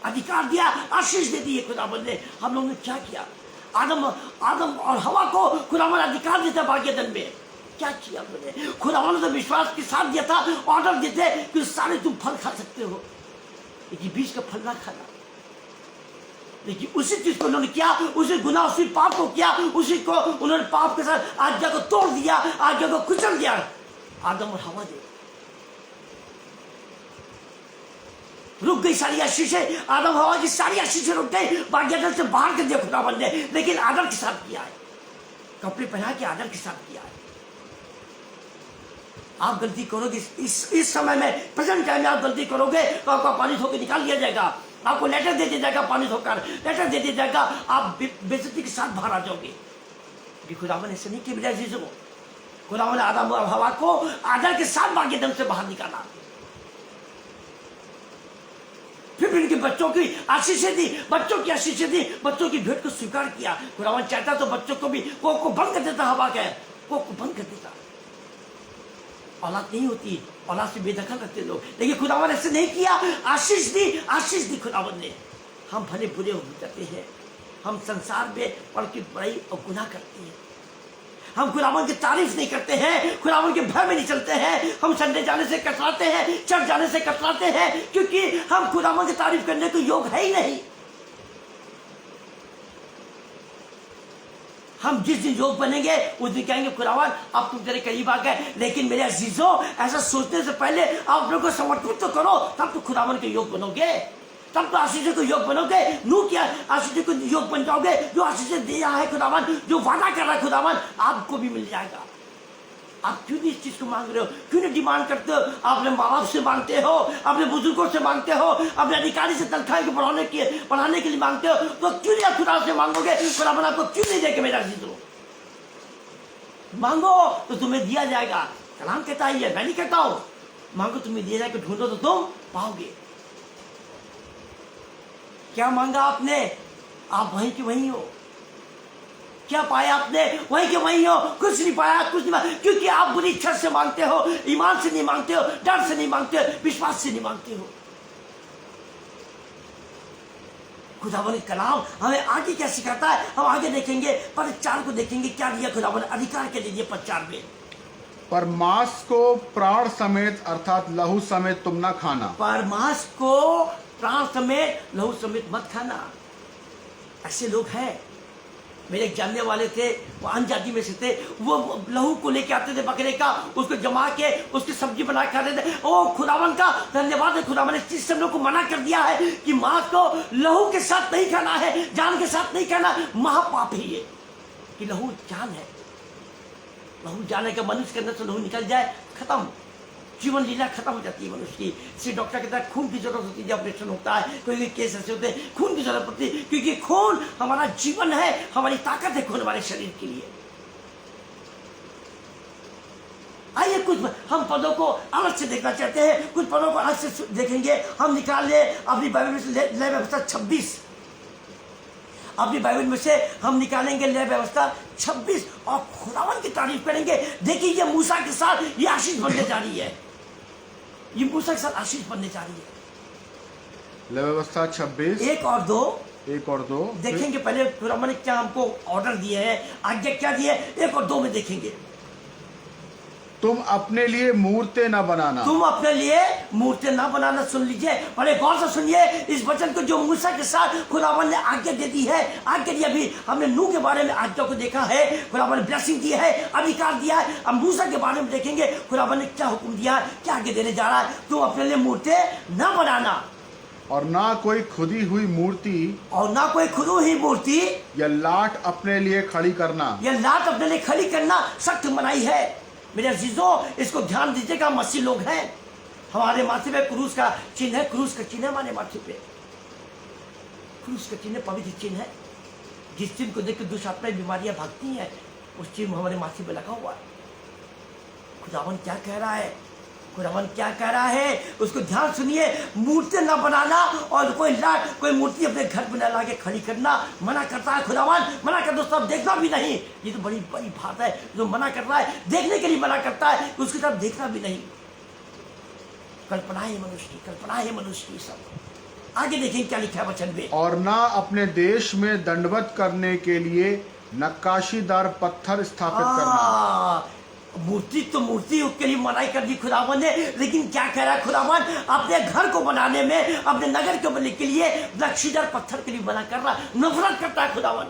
अधिकार दिया, आशीष दे दी खुदावन ने। हम लोगों ने क्या किया? आदम और हवा को खुदावन अधिकार देता भाग्यदन में, क्या किया हमने? खुदावन ने तो विश्वास के साथ दिया था, ऑर्डर देते कि सारे तुम फल खा सकते हो, लेकिन बीज का फल ना खाना। लेकिन उसी चीज को उन्होंने किया, उसी गुनाह, उसी पाप को किया, उसी को उन्होंने पाप के साथ आज्ञा को तोड़ दिया, आज्ञा को कुचल दिया। आदम और हवा दे रुक गई सारी आशीषें, आदम हवा की सारी आशीषें रुक गई, भाग्यदल से बाहर कर दिया खुदावन ने। लेकिन आदर के साथ किया है, कपड़े पहना के आदर के साथ किया है। आप गलती करोगे इस समय में, प्रेजेंट टाइम में आप गलती करोगे तो आपका पानी धोकर निकाल दिया जाएगा, आपको लेटर दे दिया जाएगा, पानी धोकर लेटर दे दिया जाएगा, आप बेइज्जती के साथ बाहर आ जाओगे। खुदावन ऐसे नहीं किया चीजों को। खुदावन ने आदम और हवा को आदर के साथ भाग्यदम से बाहर निकाला। फिर भी उनके बच्चों की आशीषें दी, बच्चों की आशीषें दी, बच्चों की भेंट को स्वीकार किया। खुदावन चाहता तो बच्चों को भी कोक को बंद कर देता, हवा के कोक को बंद कर देता। औलाद नहीं होती, औलाद से बेदखल रखते लोग, लेकिन खुदावन ऐसे नहीं किया। आशीष दी खुदावन ने। हम भले बुरे हो जाते हैं, हम संसार में पड़ के बुराई और गुनाह करते हैं, हम खुदावन की तारीफ नहीं करते हैं, खुदावन के भय में नहीं चलते हैं, हम संडे जाने से कतराते हैं, चर्च जाने से कतराते हैं, क्योंकि हम खुदावन की तारीफ करने को योग है ही नहीं। हम जिस दिन योग बनेंगे उस दिन कहेंगे खुदावन अब तुम तेरे करीब आ गए। लेकिन मेरे अजीजों, ऐसा सोचने से पहले आप अपने को समर्पित तो करो, तब तो खुदावन के योग बनोगे, तब तो आशीष को योग बनोगे। नू क्या आशीष को योग बन जाओगे। जो आशीष दिया है खुदावन, जो वादा कर रहा है खुदावन, आपको भी मिल जाएगा। आप क्यों नहीं इस चीज को मांग रहे हो? क्यों नहीं डिमांड करते हो? अपने माँ बाप से मांगते हो, अपने बुजुर्गों से मांगते हो, अपने अधिकारी से तनख्वाह को बढ़ाने के लिए मांगते हो, तो क्यों नहीं आप खुदा से मांगोगे? खुदावन आपको क्यों नहीं देके मेरा जीतो? मांगो तो तुम्हें दिया जाएगा। कलाम कहता है, मैं नहीं कहता हूं। मांगो तुम्हें दिया जाएगा, ढूंढो तो तुम पाओगे। क्या मांगा आपने? आप वहीं के वहीं हो। क्या पाया आपने? वहीं के वहीं हो। कुछ नहीं पाया, कुछ नहीं पाया, क्योंकि आप बुरी इच्छा से मांगते हो, ईमान से नहीं मांगते हो, डर से नहीं मांगते हो, विश्वास से नहीं मांगते हो। खुदावन कलाम हमें आगे क्या सिखाता है, हम आगे देखेंगे। पद 4 को देखेंगे, क्या दिया खुदावन? अधिकार के दीजिए। पद 4 में, पर मांस को प्राण समेत अर्थात लहू समेत तुम ना खाना। पर मांस को प्राण समेत लहू समेत मत खाना। ऐसे लोग हैं, मेरे एक जानने वाले थे, वो अन्य जाति में से थे, वो लहू को लेके आते थे बकरे का, उसको जमा के उसकी सब्जी बना के खाते थे। ओ खुदावन का धन्यवाद है, खुदावन ने इस चीज से हम लोग को मना कर दिया है कि मांस को लहू के साथ नहीं खाना है, जान के साथ नहीं खाना। महापाप है ये कि लहू जान है। लहू जाने का मनुष्य के अंदर से लहू निकल जाए, खत्म, जीवन लीला खत्म हो जाती है मनुष्य की। इसलिए डॉक्टर कहता है खून की जरूरत होती है, जब ऑपरेशन होता है, कोई केस ऐसे होते हैं, खून की जरूरत पड़ती है, क्योंकि खून हमारा जीवन है, हमारी ताकत है खून हमारे शरीर के लिए। आइए कुछ हम पदों को अलग से देखना चाहते हैं, कुछ पदों को अलग से देखेंगे। हम निकाल ले अपनी बाइबल में से लय व्यवस्था 26, अपनी बाइबल में से हम निकालेंगे लय व्यवस्था 26 और खुदावन की तारीफ करेंगे। देखिए ये मूसा के साथ ये आशीष बनने जा रही है, ये मूसा के साथ आशीष बनने जा रही है। लय व्यवस्था 26 1 और 2 देखेंगे। पहले खुदावन ने क्या हमको ऑर्डर दिए है, आज्ञा क्या दी है, 1 और 2 में देखेंगे। तुम अपने लिए मूर्तें न बनाना। तुम अपने लिए मूर्तें न बनाना। सुन लीजिए, बड़े गौर से सुनिए इस वचन को, जो मूसा के साथ खुदावन ने आज्ञा दे दी है। आज्ञा दी, अभी हमने नूह के बारे में आज्ञा को देखा है, खुदावन ने ब्लेसिंग दी है, अधिकार दिया है। अब मूसा के बारे में देखेंगे खुदावन ने क्या हुक्म दिया है, क्या आज्ञा देने जा रहा है। तुम अपने लिए मूर्तें न बनाना, और ना कोई खुदी हुई मूर्ति, और ना कोई खुदी हुई मूर्ति या लाट अपने लिए खड़ी करना। या लाट अपने लिए खड़ी करना सख्त मनाही है। मेरे अजीजों, इसको ध्यान दीजिएगा। मसीह लोग हैं, हमारे माथे पे क्रूस का चिन्ह है, क्रूस का चिन्ह है हमारे माथे पे, क्रूस का चिन्ह पवित्र चिन्ह है। जिस चिन्ह को देख के दुष्ट आत्माएं बीमारियां भागती हैं, उस चिन्ह हमारे माथे पे लगा हुआ है। खुदावन क्या कह रहा है, खुदावन क्या कह रहा है, उसको ध्यान सुनिए। मूर्ति न बनाना और कोई मूर्ति अपने घर में न लाके खड़ी करना मना करता है खुदावन। मना कर दोस्तों, देखना भी नहीं। ये तो बड़ी बड़ी बात है, जो मना कर रहा है, देखने के लिए मना करता है, उसकी तरफ देखना भी नहीं। कल्पना है मनुष्य की, कल्पना है मनुष्य की। सब आगे देखें क्या लिखा है वचन में। और ना अपने देश में दंडवत करने के लिए नक्काशीदार पत्थर स्थापित करना। मूर्ति तो मूर्ति के लिए मनाई कर दी खुदावन ने, लेकिन क्या कह रहा है खुदावन, अपने घर को बनाने में, अपने नगर को बनने के लिए नक्शीदार पत्थर के लिए मना कर रहा, नफरत करता है खुदावन।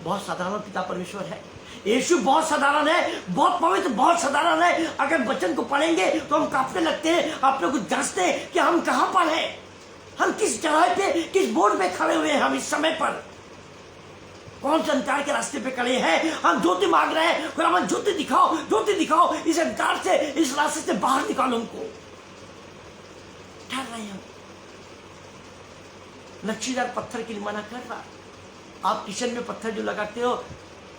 बहुत साधारण पिता परमेश्वर है, यीशु बहुत साधारण है, बहुत पवित्र, बहुत साधारण है। अगर वचन को पढ़ेंगे तो हम कांपने लगते हैं, अपने को जांचते हैं कि हम कहां पर हैं, हम किस जगह पे, किस बोर्ड पे खड़े हुए हैं। हम इस समय पर कौन से अंधकार के रास्ते पे खड़े हैं। हम ज्योति मांग रहे हैं, खुदावन ज्योति दिखाओ, ज्योति दिखाओ, इस अंधकार से, इस रास्ते से बाहर निकालो उनको। ठहर रहे हैं, नक्शीदार पत्थर के लिए मना कर रहा। आप किचन में पत्थर जो लगाते हो,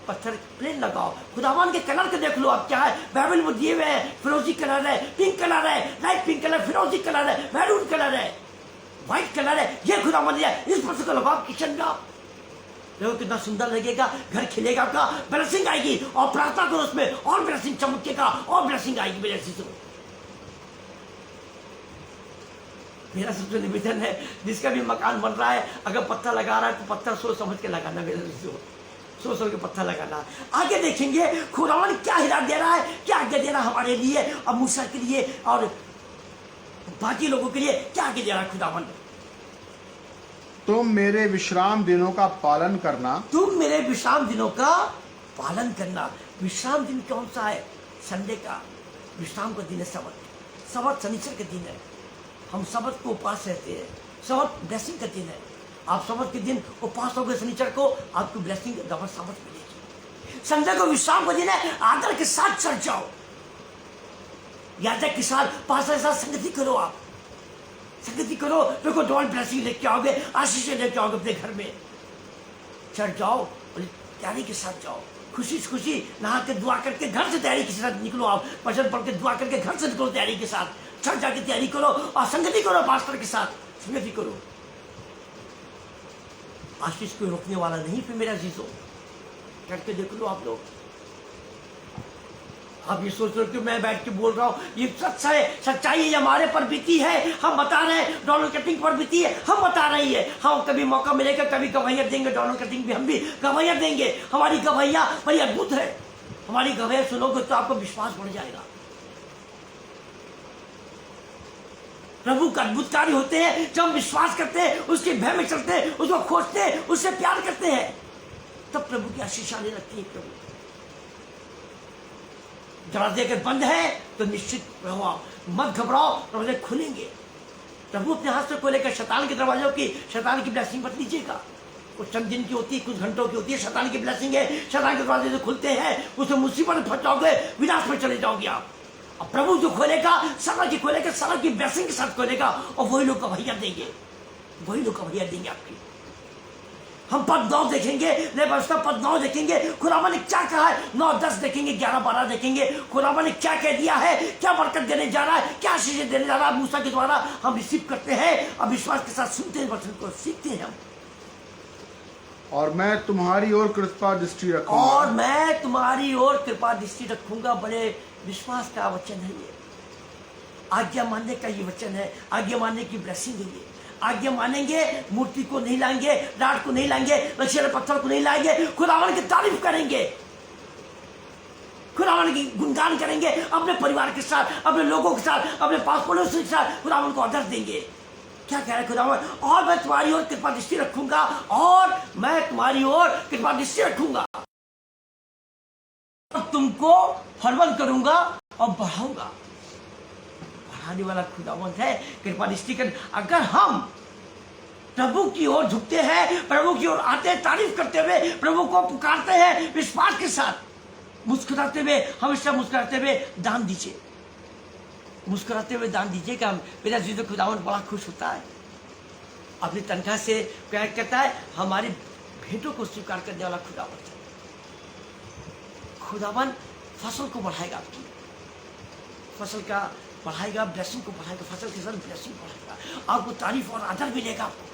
पत्थर प्लेन लगाओ। खुदावन के कलर के देख लो आप क्या है, बाइबल में दिए हुए हैं। फिरोजी कलर है, पिंक कलर है, लाइट पिंक कलर, फिरोजी कलर है, मैरून कलर है। व्हाइट कलर है, ये खुदावन ने इस वस्त्र को लगाओ किचन में आप, देखो कितना सुंदर लगेगा, घर खिलेगा, आपका ब्लेसिंग आएगी। और प्रार्थना करो उसमें और ब्लेसिंग चमकेगा और ब्लेसिंग आएगी मेरे अजीजों। मेरा सबसे निवेदन है, जिसका भी मकान बन रहा है, अगर पत्थर लगा रहा है तो पत्थर सोच समझ के लगाना मेरे अजीजों, सोच समझ के पत्थर लगाना। आगे देखेंगे खुदावन क्या हिदायत दे रहा है, क्या आगे दे रहा है हमारे लिए और मूसा के लिए और बाकी लोगों के लिए, क्या आगे दे रहा है खुदावन। तुम मेरे विश्राम दिनों का पालन करना, तुम मेरे विश्राम दिनों का पालन करना। विश्राम दिन कौन सा है? संडे का विश्राम का दिन है, सबत। सबत शनिचर का दिन है, हम सबत को उपास रहते हैं। सबत ब्लेसिंग का दिन है, आप सबत के दिन उपास होगे शनिचर को, आपको ब्लेसिंग डबल सबत मिलेगी। संडे को विश्राम का दिन है, आदर के साथ चर्च जाओ, याजक के साथ पास्टर के साथ संगति करो, आप संगति करो, देखो डबल ब्लेसिंग लेके आओगे, आशीष लेके आओगे अपने घर में। चर्च जाओ और तैयारी के साथ जाओ, खुशी से खुशी नहा के दुआ करके घर से तैयारी के साथ निकलो, आप वचन पढ़ के दुआ करके घर से निकलो तैयारी के साथ, चर्च जाके तैयारी करो और संगति करो, पास्टर के साथ संगति करो। आशीष को रोकने वाला नहीं फिर मेरा अजीजों, करके देख लो आप लोग। आप ये सोच रहे हो कि मैं बैठ के बोल रहा हूँ, ये सच है, सच्चाई हमारे पर बीती है, हम बता रहे हैं। डोनाल्ड कटिंग पर बीती है, हम बता रही है। हम कभी मौका मिलेगा कभी गवाहियां देंगे, डोनाल्ड कटिंग भी हम भी गवाहियां देंगे। हमारी गवाहियां बड़ी अद्भुत है, हमारी गवाहियां सुनोगे तो आपको विश्वास बढ़ जाएगा। प्रभु का अद्भुत कार्य होते हैं जब हम विश्वास करते हैं, उसके भय में चलते हैं, उसको खोजते हैं, उससे प्यार करते हैं, तब प्रभु की आशीष आने लगती है। प्रभु दरवाजे अगर बंद है तो निश्चित रहो, मत घबराओ, दरवाजे खुलेंगे। प्रभु अपने हाथ से खोलेगा शैतान के दरवाजों की, शैतान की ब्लेसिंग मत लीजिएगा। कुछ चंद दिन की होती है, कुछ घंटों की होती है, शैतान की ब्लेसिंग है। शैतान के दरवाजे जो खुलते हैं उसमें मुसीबत में फंस जाओगे, विनाश में चले जाओगे आप। और प्रभु जो खोलेगा सदा की खोलेगा, सदा की ब्लेसिंग के साथ खोलेगा, और वही लोग गवाहियां देंगे, वही लोग गवाहियां देंगे आपकी। हम पद 9 देखेंगे, लेबरस्ता पद 9 देखेंगे, खुदावन ने क्या कहा है, 9, 10 देखेंगे, 11, 12 देखेंगे, खुदावन ने क्या कह दिया है, क्या बरकत देने जा रहा है, क्या आशीष देने जा रहा है। मूसा के द्वारा हम रिसीव करते हैं और विश्वास के साथ सुनते हैं, वचन को सीखते हैं हम। और मैं तुम्हारी ओर कृपा दृष्टि रखूंगा, और मैं तुम्हारी ओर कृपा दृष्टि रखूंगा। बड़े विश्वास का वचन है ये, आज्ञा मानने का ये वचन है, आज्ञा मानने की ब्लेसिंग है ये। आज्ञा मानेंगे, मूर्ति को नहीं लाएंगे, डांट को नहीं लाएंगे, नशीले पत्थर को नहीं लाएंगे, खुदावन की तारीफ करेंगे, खुदावन की गुणगान करेंगे, अपने परिवार के साथ, अपने लोगों के साथ, अपने पास पड़ोसियों के साथ खुदावन को आदर देंगे। क्या कह रहा है खुदावन? और मैं तुम्हारी ओर कृपा दृष्टि रखूंगा, और मैं तुम्हारी ओर कृपा दृष्टि रखूंगा, और तुमको फलवंत करूंगा और बढ़ाऊंगा। बढ़ाने वाला खुदावंत है, कृपा दृष्टि कर। अगर हम प्रभु की ओर झुकते हैं, प्रभु की ओर आते हैं, तारीफ करते हुए प्रभु को पुकारते हैं विश्वास के साथ, मुस्कुराते हुए, हमेशा मुस्कुराते हुए दान दीजिए, मुस्कुराते हुए दान दीजिएगा। मेरा जीवित खुदावंत बड़ा खुश होता है, अपनी तनख्वाह से क्या कहता है, हमारी भेंटों को स्वीकार करने वाला खुदावंत है। खुदावंत फसल को बढ़ाएगा, आपकी फसल का बढ़ाएगा, ब्लेसिंग को बढ़ाएगा, फसल के साथ ब्लेसिंग बढ़ाएगा, आपको तारीफ और आदर मिलेगा। आपको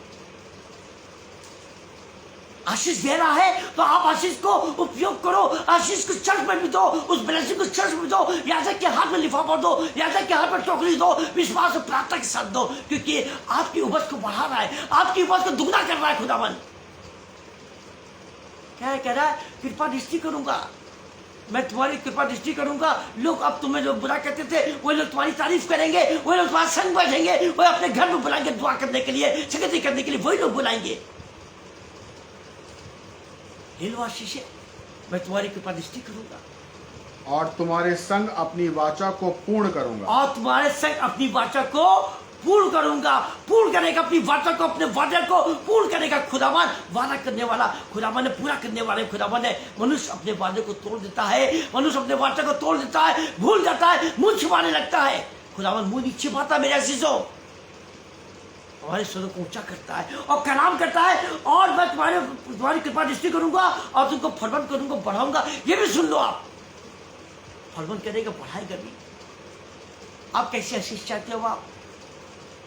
आशीष दे रहा है तो आप आशीष को उपयोग करो, आशीष को चर्च में भी दो, उस ब्लेसिंग को चर्च में दो, याजक के हाथ में लिफाफा दो, याजक के हाथ में टोकरी दो, विश्वास और प्रार्थना के साथ दो, क्योंकि आपकी उपज को बढ़ा रहा है, आपकी उपज को दुगना कर रहा है खुदावन। क्या कह रहा है? कृपा दृष्टि करूंगा, मैं तुम्हारी कृपा दृष्टि करूंगा। लोग अब तुम्हें जो बुरा कहते थे, वही लोग तुम्हारी तारीफ करेंगे, वही लोग तुम्हारा संग बैठेंगे, वही अपने घर में बुलाएंगे दुआ करने के लिए, संगति करने के लिए, वही लोग बुलाएंगे। ले लो आशीष, मैं तुम्हारी कृपा दृष्टि करूंगा और तुम्हारे संग अपनी वाचा को पूर्ण करूंगा, और तुम्हारे संग अपनी वाचा को पूर्ण करूंगा। पूर्ण करेगा अपनी वाचा को, अपने वादा को पूर्ण करेगा खुदावन। वादा करने वाला खुदावन ने पूरा करने वाले खुदावन है। मनुष्य अपने वादे को तोड़ देता है, मनुष्य अपने वाचा को तोड़ देता है, भूल जाता है, मुंह छिपाने लगता है। खुदावन मुंह नहीं छिपाता मेरे अजीजों, हमारे स्वरों को ऊंचा करता है और कलाम करता है, और मैं तुम्हारी कृपा दृष्टि करूंगा और तुमको फलवंत करूंगा, बढ़ाऊंगा। ये भी सुन लो, आप फलवंत करेगा, बढ़ाएगा भी। आप कैसे आशीष चाहते हो? आप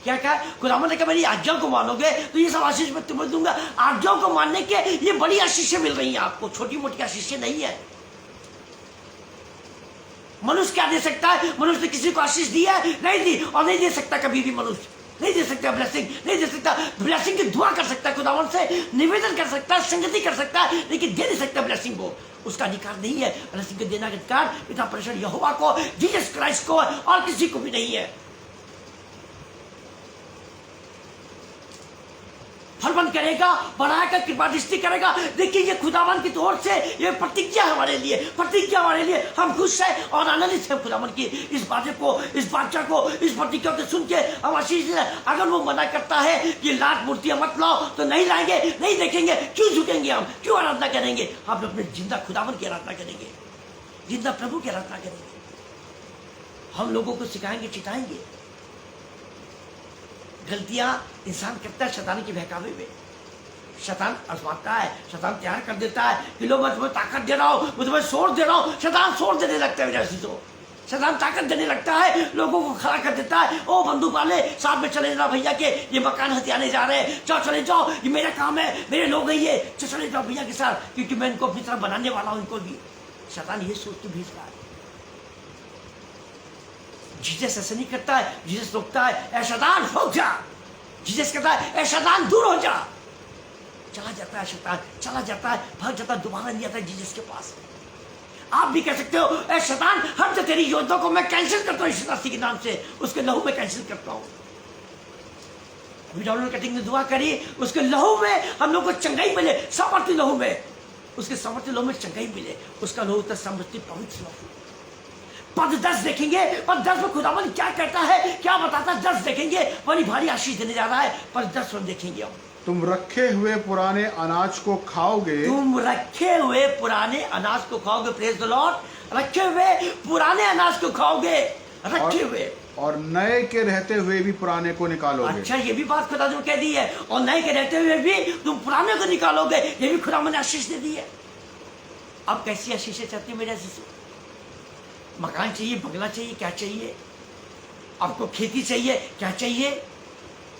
क्या कहा? खुदावन ने कहा मेरी आज्ञा को मानोगे तो ये सब आशीष मैं तुम्हें दूंगा। आज्ञा को मानने के ये बड़ी आशीषें मिल रही हैं आपको, छोटी मोटी आशीषें नहीं है। मनुष्य क्या दे सकता है? मनुष्य ने किसी को आशीष दी है? नहीं दी, और नहीं दे सकता कभी भी। मनुष्य नहीं दे सकता ब्लेसिंग, नहीं दे सकता। ब्लेसिंग की दुआ कर सकता है, खुदावन से निवेदन कर सकता है, संगति कर सकता है, लेकिन दे नहीं सकता ब्लेसिंग को। उसका अधिकार नहीं है। ब्लेसिंग को देना का अधिकार पिता परमेश्वर यहोवा को, जीसस क्राइस्ट को, और किसी को भी नहीं है। फलबंद करेगा, बढ़ाएगा, कृपा दृष्टि करेगा। देखिए ये खुदावन की ओर से ये प्रतिज्ञा हमारे लिए, प्रतिज्ञा हमारे लिए। हम खुश हैं और आनंदित हैं खुदावन की इस बातें को, इस बादशाह को, इस प्रतिज्ञा को सुन के हम आशीष हैं। अगर वो मना करता है कि लाट मूर्तियां मत लाओ, तो नहीं लाएंगे, नहीं देखेंगे। क्यों झुकेंगे हम? क्यों आराधना करेंगे? हम अपने जिंदा खुदावन की आराधना करेंगे, जिंदा प्रभु की आराधना करेंगे। हम लोगों को सिखाएंगे, चिताएंगे। गलतियां इंसान करता है शैतान के बहकावे में। शैतान आजमाता है, शैतान तैयार कर देता है कि लो मैं तुम्हें ताकत दे रहा हूं, मैं तुम्हें सोर दे रहा हूं। शैतान सोर देने लगता है विनाशी तो, शैतान ताकत देने लगता है, लोगों को खड़ा कर देता है। ओ बंदूक वाले साथ में चले जाओ भैया के, ये मकान हथियाने जा रहे हैं, जाओ चले जाओ, ये मेरा काम है, मेरे लोग हैं ये, चले जाओ भैया के साथ, क्योंकि मैं इनको अपनी तरफ बनाने वाला हूं। इनको भी शैतान ये सोच के भेज रहा है। जीसस ऐसा नहीं करता है। जीसस रोकता है, ऐ शैतान रुक जा। जीसस कहता है, ऐ शैतान दूर हो जा। चला जाता है शैतान, चला जाता है, भाग जाता है, दोबारा नहीं आता है जीसस के पास। आप भी कह सकते हो, ऐ शैतान हट जा, तेरी योजना को मैं कैंसिल करता हूं यीशु मसीह के नाम से, उसके लहू में कैंसिल करता हूं। अभी डॉक्टर कटिंग ने दुआ करी, उसके लहू में हम लोग को चंगाई मिले, सामर्थ्य लहू में, उसके सामर्थ्य लहू में चंगाई मिले। उसका लहू तो सामर्थ्य पवित्र लहू। पद 10 देखेंगे, पद 10 में खुदावन क्या कहता है, क्या बताता है। 10 देखेंगे, बड़ी भारी आशीष देने जा रहा है। पद 10 में देखेंगे हम, तुम रखे हुए पुराने अनाज को खाओगे। तुम रखे हुए पुराने अनाज को खाओगे। Praise the Lord. रखे हुए पुराने अनाज को खाओगे, रखे हुए, और नए के रहते हुए भी पुराने को निकालोगे। अच्छा, ये भी बात खुदा ने कह दी है, और नए के रहते हुए भी तुम पुराने को निकालोगे। ये भी खुदा ने आशीष दे दी है। अब कैसी आशीषें चाहती है मेरे आशीष? मकान चाहिए, बंगला चाहिए, क्या चाहिए आपको? खेती चाहिए, क्या चाहिए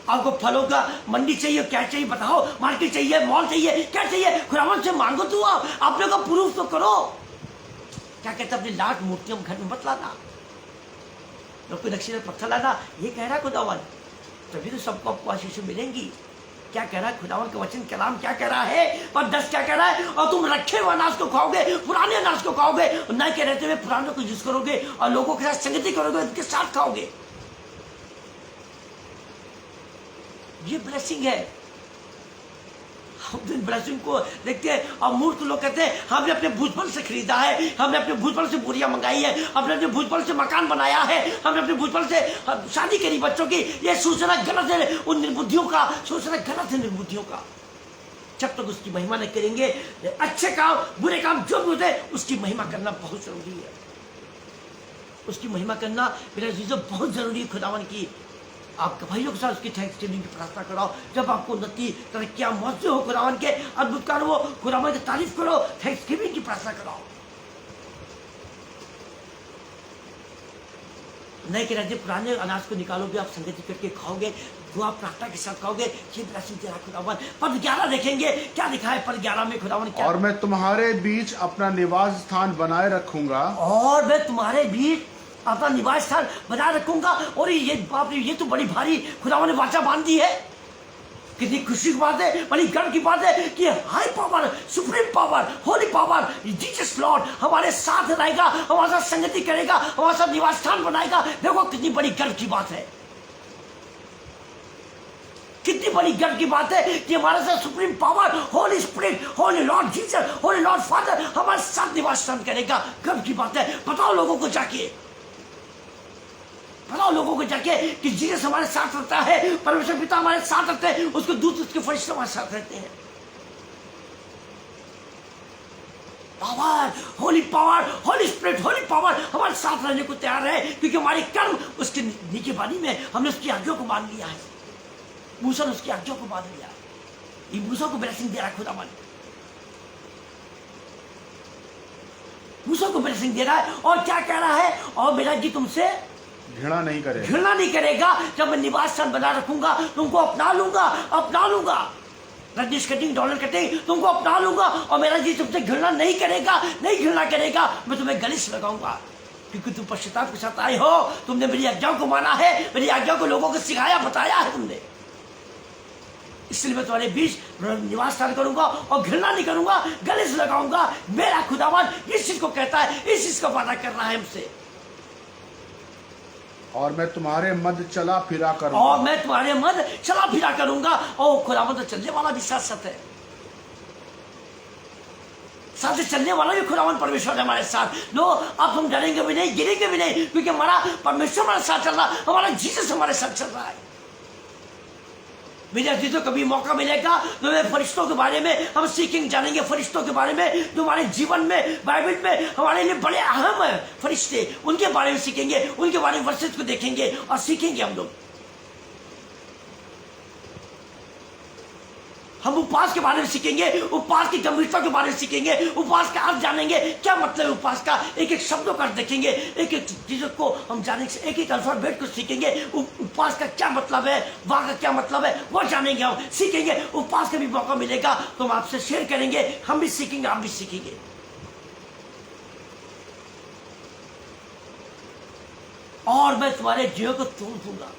आपको? फलों का मंडी चाहिए, क्या चाहिए बताओ? मार्केट चाहिए, मॉल चाहिए, क्या चाहिए? खुदावन से मांगो तो आप लोग का प्रूफ तो करो। क्या कहते अपनी लाट मूर्तियों घर में मत लाना, लोग कोई नक्शे पत्थर लाना, ये कह रहा है खुदावन। तभी तो सबको आपको आशीष मिलेंगी। क्या कह रहा है खुदावन का वचन कलाम? क्या कह रहा है? और 10 क्या कह रहा है? और तुम रखे हुए अनाज को खाओगे, पुराने अनाज को खाओगे, नए के रहते हुए पुराने को यूज करोगे, और लोगों के साथ संगति करोगे, उनके साथ खाओगे। ये ब्लेसिंग है। हम ब्लेसिंग को देखते हैं और मूर्ख लोग कहते हैं हमने अपने भुजबल से खरीदा है, हमने अपने भुजबल से बोरियां मंगाई है, हमने अपने भुजबल से मकान बनाया है, हमने अपने भुजबल से शादी करी बच्चों की। ये सूचना गलत है, उन निर्बुद्धियों का सूचना गलत है, निर्बुद्धियों का। जब तक उसकी महिमा नहीं करेंगे, अच्छे काम बुरे काम जो भी होते हैं उसकी महिमा करना बहुत जरूरी है। उसकी महिमा करना मेरा जीजो बहुत जरूरी है खुदावन की। आपके भाइयों के साथ उसकी थैंक्सगिविंग की प्रार्थना कराओ। जब आपको उन्नति तरक्कियां मौजूद हो, खुदावन के अद्भुत कार्य हो, खुदावन की तारीफ करो, थैंक्सगिविंग की प्रार्थना कराओ। नए के राज्य पुराने अनाज को निकालोगे, आप संगति करके खाओगे, दुआ प्रार्थना के साथ खाओगे। ये ब्लेसिंग तेरा खुदावन। पद 11 देखेंगे, क्या लिखा है पद 11 में खुदावन क्या? और मैं तुम्हारे बीच अपना निवास स्थान बनाए रखूंगा। और मैं तुम्हारे बीच अपना निवास स्थान बनाए रखूंगा। और ये बाप रे, ये तो बड़ी भारी खुदावन ने वाचा बांध दी है। कितनी खुशी की बात है, बड़ी गर्व की बात है कि high power, supreme power, Holi power Jesus Lord हमारे साथ रहेगा, हमारे साथ संगति करेगा, हमारे साथ निवास स्थान बनाएगा। देखो कितनी बड़ी गर्व की बात है, कितनी बड़ी गर्व की बात है कि हमारे साथ supreme power, Holi spirit, Holi Lord Jesus, Holi Lord father हमारे साथ निवास स्थान करेगा। गर्व की बात है। बताओ लोगों को जाके, बताओ लोगों को जाके कि जीसस हमारे साथ रहता है, परमेश्वर पिता हमारे साथ रहते हैं, उसके दूत, उसके फरिश्ते हमारे साथ रहते हैं। Power, Holi power, Holi spirit, Holi power हमारे साथ रहने को तैयार है, क्योंकि हमारे कर्म उसके नीचे बानी में हमने उसकी आज्ञा को मान लिया है। मूसा ने उसकी आज्ञा को मान लिया। ये मूसा को ब्लेसिंग दे रहा है खुदावन, मूसा को ब्लेसिंग दे रहा है। और क्या कह रहा है? और मेरा जी तुमसे घृणा नहीं करेगा। घृणा नहीं करेगा। जब मैं निवास स्थान बना रखूंगा तुमको अपना लूंगा। रजनीश कटिंग, डॉलर कटिंग, तुमको अपना लूंगा और मेरा जी तुमसे घृणा नहीं करेगा। मैं तुम्हें गले से लगाऊंगा क्योंकि तुम पश्चाताप के साथ आए हो। तुमने मेरी आज्ञाओं को माना है, मेरी आज्ञाओं को लोगों को सिखाया, बताया है तुमने। इसलिए मैं तुम्हारे बीच निवास स्थान करूंगा और घृणा नहीं करूंगा, गले से लगाऊंगा। मेरा खुदावन इस चीज को कहता है, इस चीज का वादा कर रहा है हमसे। और मैं तुम्हारे मध्य चला फिरा करूंगा। और खुदावन तो चलने वाला भी साथ है, साथ चलने वाला भी खुदावन परमेश्वर है हमारे साथ। लो, अब हम डरेंगे भी नहीं, गिरेंगे भी नहीं, क्योंकि हमारा परमेश्वर हमारे साथ चल रहा, हमारा जीसस हमारे साथ चल रहा है। मेरे अजीजों, कभी मौका मिलेगा तो मैं फरिश्तों के बारे में हम सीखेंगे, जानेंगे फरिश्तों के बारे में जो हमारे जीवन में बाइबल में हमारे लिए बड़े अहम है। फरिश्ते, उनके बारे में सीखेंगे, उनके बारे में वर्सेस को देखेंगे और सीखेंगे हम लोग। हम उपवास के बारे में सीखेंगे, उपवास की गंभीरता के बारे में सीखेंगे, उपवास का अर्थ जानेंगे, क्या मतलब है उपवास का, एक एक शब्दों का अर्थ देखेंगे, एक एक चीजों को हम जानेंगे, एक एक अल्फाबेट को सीखेंगे। उपवास का क्या मतलब है, वहां का क्या मतलब है, वो जानेंगे, हम सीखेंगे। उपवास का भी मौका मिलेगा तो हम आपसे शेयर करेंगे, हम भी सीखेंगे, आप भी सीखेंगे। और मैं तुम्हारे जीवन को तोड़ दूंगा।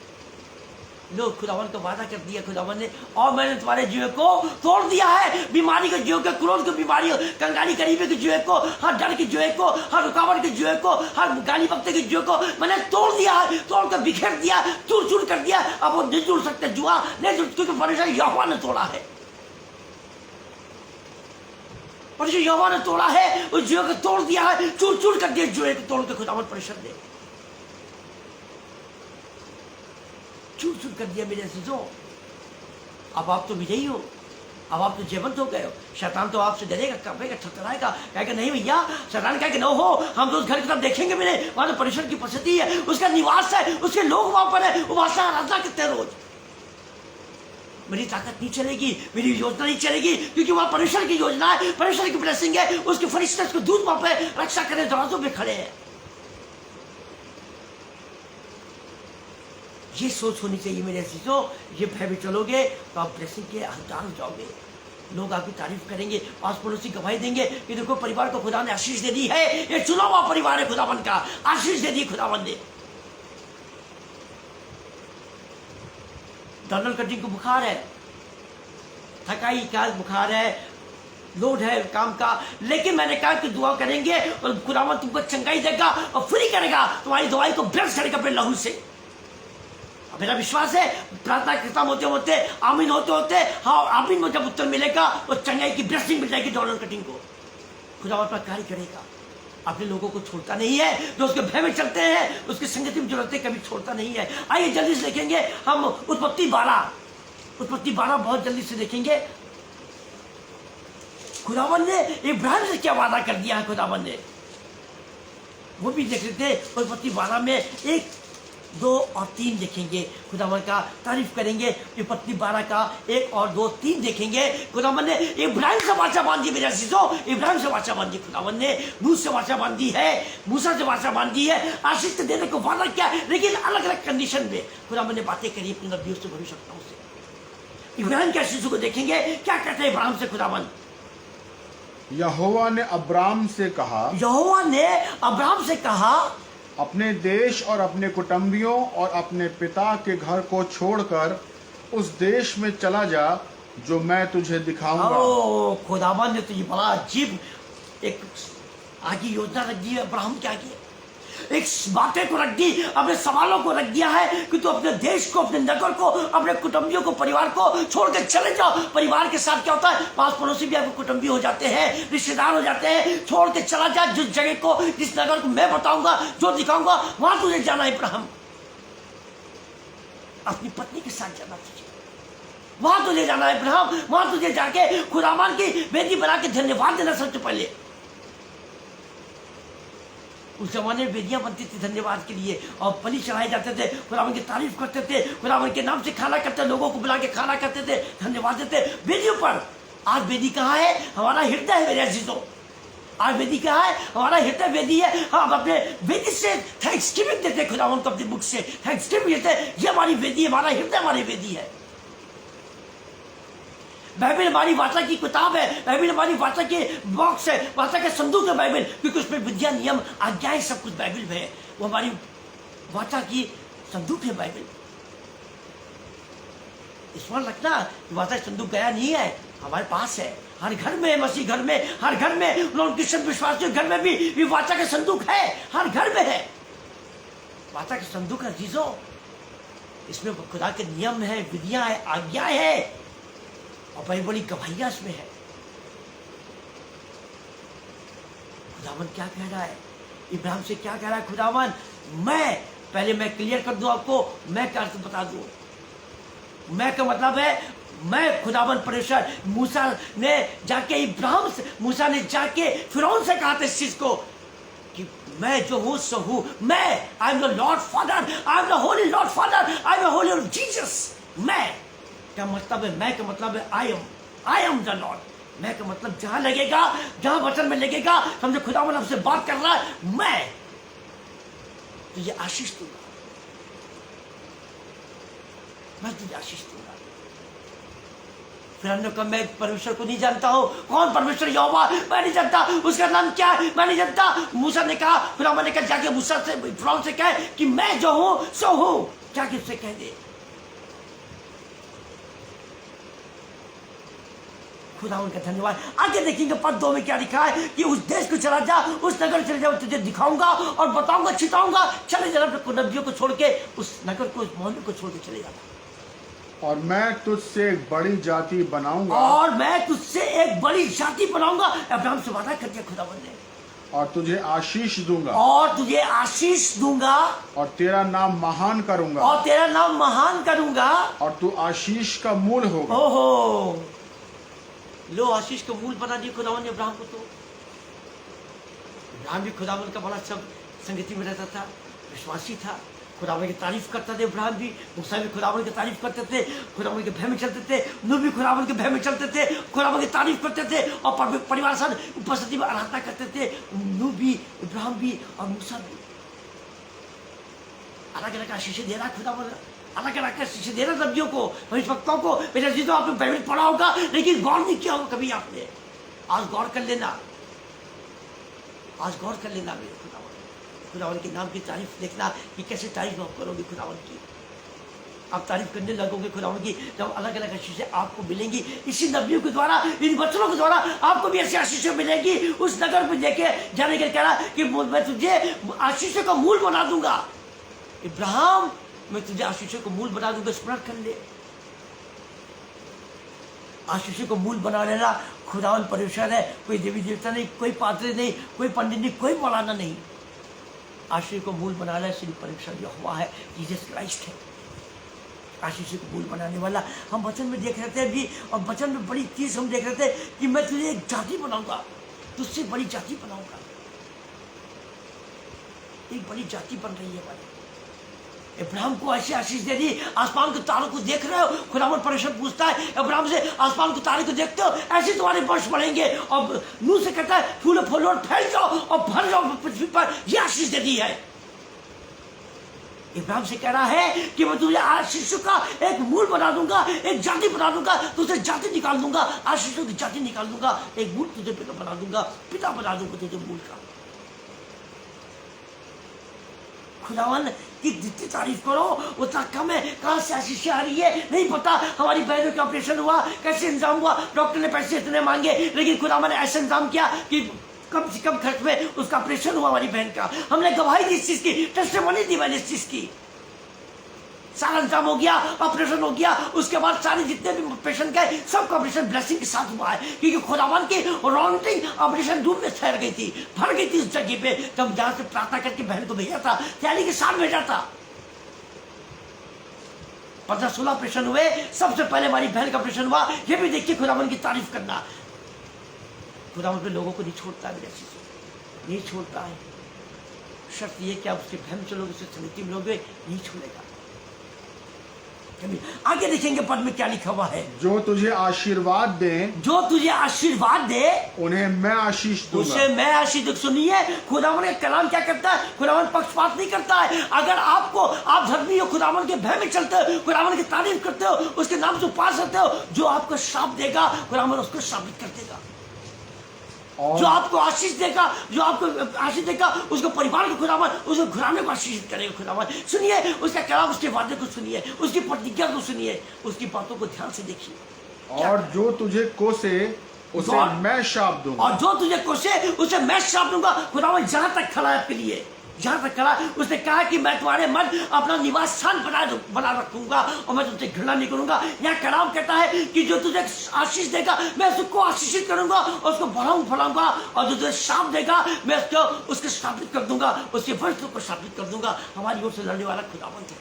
लो, खुदावन का वादा कर दिया खुदावन ने, और मैंने तुम्हारे जीवन को तोड़ दिया है। बीमारी के जीवन को, क्रोध की बीमारी, कंगाली गरीबी के जीवन को, हर डर के जीवन को, हर रुकावट के जीवन को, हर गाली बकते के जीवन को मैंने तोड़ दिया है, तोड़ कर बिखेर दिया, चूर चूर कर दिया। अब वो नहीं जुड़ सकते, जुआ नहीं जुड़, क्योंकि परमेश्वर यहोवा ने तोड़ा है, परमेश्वर यहोवा ने तोड़ा है, उस जीवन को तोड़ दिया है, चूर चूर कर दिया जीवन को तोड़ के खुदावन परमेश्वर ने चूर चूर कर दिया। मेरे अजीजों, अब आप तो विजयी हो, अब आप तो जीवंत हो गए हो। शैतान तो आपसे डरेगा, कांपेगा, थरथराएगा, कहेगा नहीं भैया, शैतान कहेगा नो हो, हम तो उस घर की तरफ देखेंगे भी नहीं, वहां तो परमेश्वर की उपस्थिति है, उसका निवास है, उसके लोग वहां पर है, वो वहां से आराधना करते हैं रोज। मेरी ताकत नहीं चलेगी, मेरी योजना नहीं चलेगी, क्योंकि वहां परमेश्वर की योजना है, परमेश्वर की ब्लेसिंग है, उसके फरिश्ते उसको दूध वहां पे रक्षा करने दरवाजों पे खड़े हैं। ये सोच होनी चाहिए मेरे अजीजों। ये भय में चलोगे तो आप ब्लेसिंग के हकदार हो जाओगे, लोग आपकी तारीफ करेंगे, पास पड़ोसी गवाही देंगे कि देखो परिवार को खुदा ने आशीष दे दी है, ये चुना हुआ परिवार है खुदावन का, आशीष दे दी खुदावन ने। डॉनल्ड कटिंग को बुखार है, थकाई का बुखार है, लोड है काम का, लेकिन मैंने कहा कि दुआ करेंगे और खुदावन तुमको चंगाई देगा और फ्री करेगा तुम्हारी दवाई को, ब्लेस करेगा अपने लहू से। मेरा विश्वास है प्रार्थना खत्म होते होते, आमीन होते होते, हाँ आमीन में जब उत्तर मिलेगा और चंगाई की ब्लेसिंग मिल जाएगी डॉलर कटिंग को। खुदा अपना कार्य करेगा, अपने लोगों को छोड़ता नहीं है, जो उसके भय में चलते हैं, उसकी संगति में जुड़ते कभी छोड़ता नहीं है। आइए जल्दी से देखेंगे हम उत्पत्ति 12 बहुत जल्दी से देखेंगे। खुदावन ने इब्राहिम से क्या वादा कर दिया है खुदावन ने, वो भी देख लेते हैं। उत्पत्ति 12 में 1, 2 और 3 देखेंगे, खुदावन का तारीफ करेंगे। उत्पत्ति 12 का 1 और 2, 3 देखेंगे। खुदावन ने इब्राहिम से वाचा बांधी, मेरे अजीजों, इब्राहिम से वाचा बांधी खुदावन ने, नूह से वाचा बांधी है, मूसा से वाचा बांधी है, आशीष देने को वादा किया, लेकिन अलग अलग कंडीशन में खुदावन ने बातें करी अपने नबियों से, भविष्यवक्ताओं से। इब्राहिम के आशीषों को देखेंगे, क्या कहते हैं इब्राहिम से खुदावन। यहोवा ने अब्राम से कहा, अपने देश और अपने कुटुंबियों और अपने पिता के घर को छोड़कर उस देश में चला जा जो मैं तुझे दिखाऊंगा। ओ, खुदावन ने तो ये बड़ा अजीब एक आगे योजना रख दी है अब्राहम के आगे, एक बातें को रख दी, अपने सवालों को रख दिया है कि तू अपने देश को, अपने नगर को, अपने कुटुंबियों को, परिवार को छोड़ के चले जाओ। परिवार के साथ क्या होता है, पास पड़ोसी भी आपके कुटुंबी हो जाते हैं, रिश्तेदार हो जाते हैं। छोड़ के चला जा जिस जगह को, जिस नगर को मैं बताऊंगा, जो दिखाऊंगा, वहां तुझे जाना है इब्राहिम। अपनी पत्नी के साथ जाना तुझे, वहां तुझे जाना है इब्राहिम, वहां तुझे जाके खुदावन की बेटी बना के धन्यवाद देना सबसे पहले। उस जमाने में वेदियां बनती थी धन्यवाद के लिए, और बलि चढ़ाए जाते थे, खुदावन की तारीफ करते थे, खुदावन के नाम से खाना करते, लोगों को बुला के खाना करते थे, धन्यवाद देते वेदियों पर। आज वेदी कहाँ है, हमारा हृदय है मेरे अजीजों। आज वेदी क्या है? हमारा हृदय वेदी है। हम अपने वेदी से थैंक्सगिविंग देते हैं खुदावन को, अपने मुख से थैंक्सगिविंग देते हैं। ये हमारी वेदी है, हमारा हृदय हमारी वेदी है। बाइबल हमारी वाचा की किताब है, बाइबल हमारी वाचा के बॉक्स है, वाचा के संदूक है बाइबल, क्योंकि उसमें विद्या, नियम, आज्ञाएं सब कुछ बाइबल में है। वो हमारी वाचा की संदूक है बाइबल। स्मरण रखना, वाचा संदूक गया नहीं है, हमारे पास है, हर घर में, मसीह घर में, हर घर में, नॉन क्रिश्चियन विश्वासियों घर में भी वाचा का संदूक है, हर घर में है वाचा का संदूक है चीजों। इसमें खुदा के नियम है, विधियां है, आज्ञाएं है और बड़ी बड़ी गवाहियां इसमें है। खुदावन क्या कह रहा है? इब्राहिम से क्या कह रहा है खुदावन? मैं क्लियर कर दूं आपको, मैं क्या अर्थ बता दूं। मैं का मतलब है मैं खुदावन परमेश्वर। मूसा ने जाके इब्राहिम से, मूसा ने जाके फिरौन से कहा था इस चीज को कि मैं जो हूं सो हूं, मैं, I am the Lord father, I am the Holi Lord father, I am the Holi Jesus. मैं क्या मतलब है? मैं का मतलब है आई एम द लॉर्ड। मैं का मतलब जहां लगेगा, जहां वचन में लगेगा, समझो खुदावन हमसे बात कर रहा है, मैं तुझे आशीष दूंगा, मैं तुझे आशीष दूंगा। फिर हमने कहा मैं परमेश्वर को नहीं जानता हूं। कौन परमेश्वर? यहोवा। मैं नहीं जानता, उसका नाम क्या है? मैं नहीं जानता। मूसा ने कहा, फिर हमने कहा जाके मूसा से, फिरौन से कहे कि मैं जो हूं सो हूं, जाके उससे कह दे। खुदा उनका धन्यवाद। आगे देखेंगे पद 2 में क्या लिखा है कि उस देश को चला जा, उस नगर चले जाओ, तुझे दिखाऊंगा और बताऊंगा, छिताऊंगा। नबियों को छोड़ के उस नगर को, उस मोहल्ले को छोड़ के चले जाता। और मैं तुझसे एक बड़ी जाति बनाऊंगा, और मैं तुझसे एक बड़ी जाति बनाऊंगा। अब्राहम से वादा कर दिया खुदावन ने। और तुझे आशीष दूंगा, और तुझे आशीष दूंगा, और तेरा नाम महान करूंगा, और तेरा नाम महान करूंगा, और तू आशीष का मूल होगा। ओहो, लो आशीष का मूल बना दिया खुदावन ने अब्राहम को। तो अब्राहम भी खुदावन का बड़ा सब संगति में रहता था, विश्वासी था, खुदावन की तारीफ करता थे। अब्राहम भी, मूसा भी खुदावन की तारीफ करते थे, खुदावन के भय में चलते थे। नूह भी खुदावन के भय में चलते थे, खुदावन की तारीफ करते थे और परिवार साथ उपस्थिति में आराधना करते थे। नूह भी, इब्राहिम भी और मूसा भी। अलग अलग आशीष दे रहा खुदावन, अलग अलग आशीष दे रहा नबियों को, भविष्यवक्ताओं को। मेरे जी तो आपने बाइबल पढ़ा होगा लेकिन गौर नहीं किया होगा कभी आपने। आज गौर कर लेना, आज गौर कर लेना मेरे खुदावन के नाम की तारीफ देखना कि कैसे तारीफ आप करोगे खुदावन की। आप तारीफ करने लगोगे खुदावन की जब अलग अलग आशीषें आपको मिलेंगी। इसी नबियों के द्वारा, इन वचनों के द्वारा आपको भी ऐसी आशीषें मिलेंगी। उस नगर में लेके जाने के कह रहा कि मैं तुझे आशीषों का मूल बना दूंगा। इब्राहिम, मैं तुझे आशीषों को मूल बना दूंगा। स्मरण कर ले, आशीषों को मूल बना लेना खुदावन परमेश्वर है। कोई देवी देवता नहीं, कोई पादरी नहीं, कोई पंडित नहीं, कोई मौलाना नहीं। आशीष को मूल बनाना श्री परमेश्वर यहोवा है, जीसस क्राइस्ट है आशीष को मूल बनाने वाला। हम वचन में देख रहे थे अभी, और वचन में बड़ी चीज हम देख रहे थे कि मैं तुझे एक जाति बनाऊंगा, तुझसे बड़ी जाति बनाऊंगा। एक बड़ी जाति बन रही है हमारी। इब्राहिम को ऐसी आशीष दे दी। आसमान के तारों को देख रहे हो? खुदावन परमेश्वर पूछता है इब्राहिम से, आसमान के तारे को देखते हो? ऐसे तुम्हारे वंश बढ़ेंगे। और नूह से कहता है फूलो फूलो और फैल जाओ और भर जाओ पृथ्वी पर। यह आशीष दे दी है। इब्राहिम से कह रहा है कि मैं तुझे आशीषों का एक मूल बना दूंगा, एक जाति बना दूंगा, तुझे जाति निकाल दूंगा, आशीषों की जाति निकाल दूंगा, एक मूल तुझे बना दूंगा, पिता बना दूंगा तुझे मूल का। खुदावन की जितनी तारीफ करो उतना कम है। कहां से आशीष आ रही है नहीं पता। हमारी बहनों का ऑपरेशन हुआ, कैसे इंतजाम हुआ, डॉक्टर ने पैसे इतने मांगे, लेकिन खुदावन ने ऐसा इंतजाम किया कि कम से कम खर्च में उसका ऑपरेशन हुआ हमारी बहन का। हमने गवाही दी इस चीज की, टेस्टिमनी दी मैंने इस चीज की। सारा इंतजाम हो गया, ऑपरेशन हो गया। उसके बाद सारे जितने भी पेशेंट गए सबका ऑपरेशन ब्लेसिंग के साथ हुआ है, क्योंकि खुदावन की राउंडिंग ऑपरेशन रूम में ठहर गई थी, भर गई थी उस जगह पे। जब जहां से प्रार्थना करके बहन को भेजा था, तैयारी के साथ भेजा था। 15-16 ऑपरेशन हुए, सबसे पहले हमारी बहन का ऑपरेशन हुआ। ये भी देखिए खुदावन की तारीफ करना। खुदावन पे लोगों को नहीं छोड़ता है, नहीं छोड़ता है। शर्त ये कि आप उसके बहन चलोगे, उससे समिति में लोगे, नहीं छोड़ेगा। कभी आगे देखेंगे पद में क्या लिखा हुआ है। जो तुझे आशीर्वाद दें जो तुझे आशीर्वाद दे उन्हें मैं आशीष दूंगा। उसे मैं आशीष। सुनिए, खुदावन का कलाम क्या करता है? खुदावन पक्षपात नहीं करता है। अगर आप धर्मी हो, खुदावन के भय में चलते हो, खुदावन की तारीफ करते हो, उसके नाम से उपवास करते हो, जो आपको श्राप देगा खुदावन उसको शापित कर देगा। जो आपको आशीष देगा उसको परिवार को खुदावन उसको घराने को आशीष करेगा खुदावन। सुनिए उसका कलाम, उसके वादे को सुनिए, उसकी प्रतिज्ञा को सुनिए, उसकी बातों को ध्यान से देखिए। और जो तुझे कोसे उसे मैं शाप दूंगा। और जो तुझे कोसे उसे मैं शाप दूंगा। खुदावन जहां तक खड़ा है आपके लिए, जहां तक खड़ा, उसने कहा कि मैं तुम्हारे मन अपना निवास स्थान बना रखूंगा और मैं तुझसे घृणा नहीं करूंगा। यह कलाम कहता है कि जो तुझे आशीष देगा मैं उसको आशीषित करूंगा और उसको फलाऊंगा, और जो तुझे शाप देगा मैं उसको स्थापित कर दूंगा, उसके वंश को स्थापित कर दूंगा। हमारी ओर से लड़ने वाला खुदावंत है।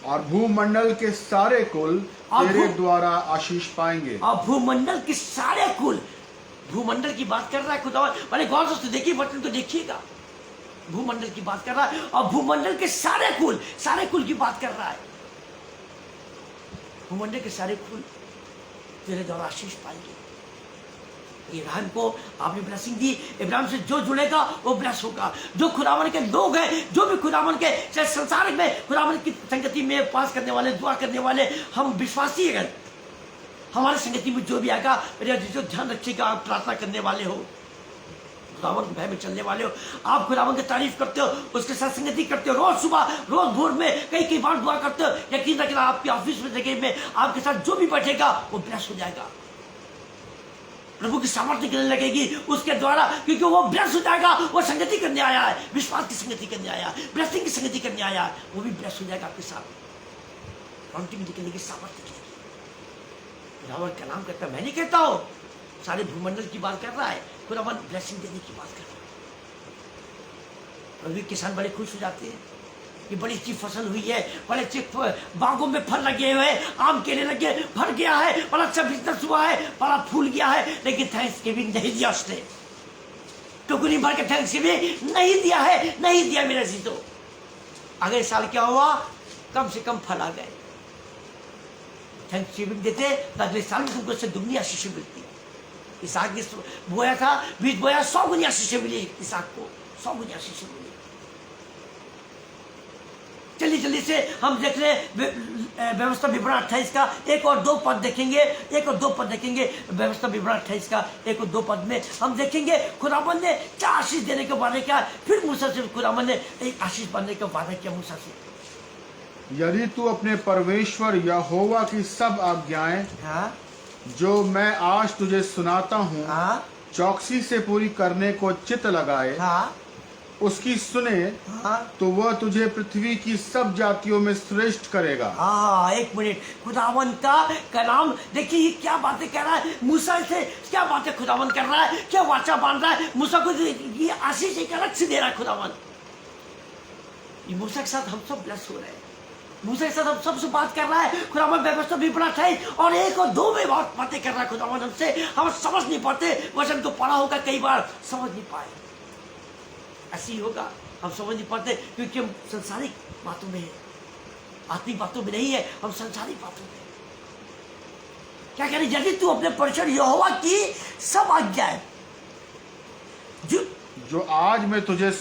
और भूमंडल के सारे कुल तेरे द्वारा आशीष पाएंगे। और भूमंडल के सारे कुल, भूमंडल की बात कर रहा है खुदावन। मैंने गौर से देखिए, वचन को देखिएगा, भूमंडल की बात कर रहा है और भूमंडल के सारे कुल की बात कर रहा है। भूमंडल के सारे कुल तेरे द्वारा आशीष पाएंगे। इब्राहिम को आपने ब्लेसिंग दी। इब्राहिम से जो जुड़ेगा वो ब्लेस होगा। जो खुदावन के लोग हैं, जो भी खुदावन के संसार में खुदावन की संगति में पास करने वाले, दुआ करने वाले, हम विश्वासी हैं। हमारे संगति में जो भी आएगा, जो ध्यान रखिएगा, आप प्रार्थना करने वाले हो, खुदावन के भय में चलने वाले हो, आप खुदावन की तारीफ करते हो, उसके साथ संगति करते हो, रोज सुबह रोज भोर में कई बार दुआ करते हो, यकीन रखना आपके ऑफिस में, जगह में आपके साथ जो भी बैठेगा वो ब्लेस हो जाएगा। प्रभु की सामर्थ्य गिरने लगेगी उसके द्वारा, क्योंकि वो ब्लेस हो जाएगा। वो संगति करने आया है, विश्वास की संगति करने आया है, ब्लेसिंग की संगति करने आया है, वो भी ब्लेस हो जाएगा आपके साथ। काउंटिंग निकलने की सामर्थ्य गिरेगी। खुदावन का नाम करता, मैं नहीं कहता हूं, सारे भूमंडल की बात कर रहा है। खुदावन ब्लेसिंग देने की बात कर रहा है। अभी किसान बड़े खुश हो जाते हैं कि बड़ी अच्छी फसल हुई है, बड़े अच्छे बागों में फल लगे हुए हैं, आम केले लगे, भर गया है, बड़ा अच्छा बिजनेस हुआ है, बड़ा फूल गया है, लेकिन थैंक्सगिविंग नहीं दिया उसने। टुकड़ी भर के थैंक्सगिविंग नहीं दिया है, नहीं दिया मेरे जीतो। अगले साल क्या हुआ? कम से कम फल आ गए। थैंक्सगिविंग देते तो अगले साल में तुमको उससे दुगनी आशीष मिलती। इसहाक ने बोया था, बीज बोया, 100 गुनी आशीष मिली इसहाक को, 100 गुनी आशीष मिली। चलिए जल्दी से हम देख रहे हैं व्यवस्था विवरण 28 का 1 और 2 पद देखेंगे। 1 और 2 पद देखेंगे व्यवस्था विवरण 28 का 1 और 2 पद में हम देखेंगे खुदावन ने क्या आशीष देने का वादा किया। फिर मूसा से खुदावन ने एक आशीष बनने का वादा किया मूसा से। यदि तू अपने परमेश्वर यहोवा की सब आज्ञाएं जो मैं आज तुझे सुनाता हूँ चौकसी से पूरी करने को चित्त लगाए, उसकी सुने, तो वह तुझे पृथ्वी की सब जातियों में श्रेष्ठ करेगा। एक मिनट, खुदावन का कलाम देखिए, ये क्या बातें कह रहा है मूसा से, क्या बातें खुदावन कर रहा है, क्या वाचा बांध रहा है मूसा को। ये आशीष एक अलग से दे रहा है खुदावन। ये मूसा के साथ हम सब ब्लेस हो रहे हैं, मूसा के साथ हम सबसे बात कर रहा है खुदावन। व्यवस्था भी बड़ा था और 1 और 2 में बहुत बातें कर रहा है खुदावन हमसे। हम समझ नहीं पाते, वचन को पढ़ा होगा कई बार, समझ नहीं पाए। ऐसी होगा, हम समझ नहीं पाते क्योंकि हम संसारिक बातों में है, आत्मिक बातों में नहीं है, हम संसारिक बातों में। क्या कह रहे? यदि तू अपने परमेश्वर यहोवा की सब आज्ञाएं जो आज मैं तुझे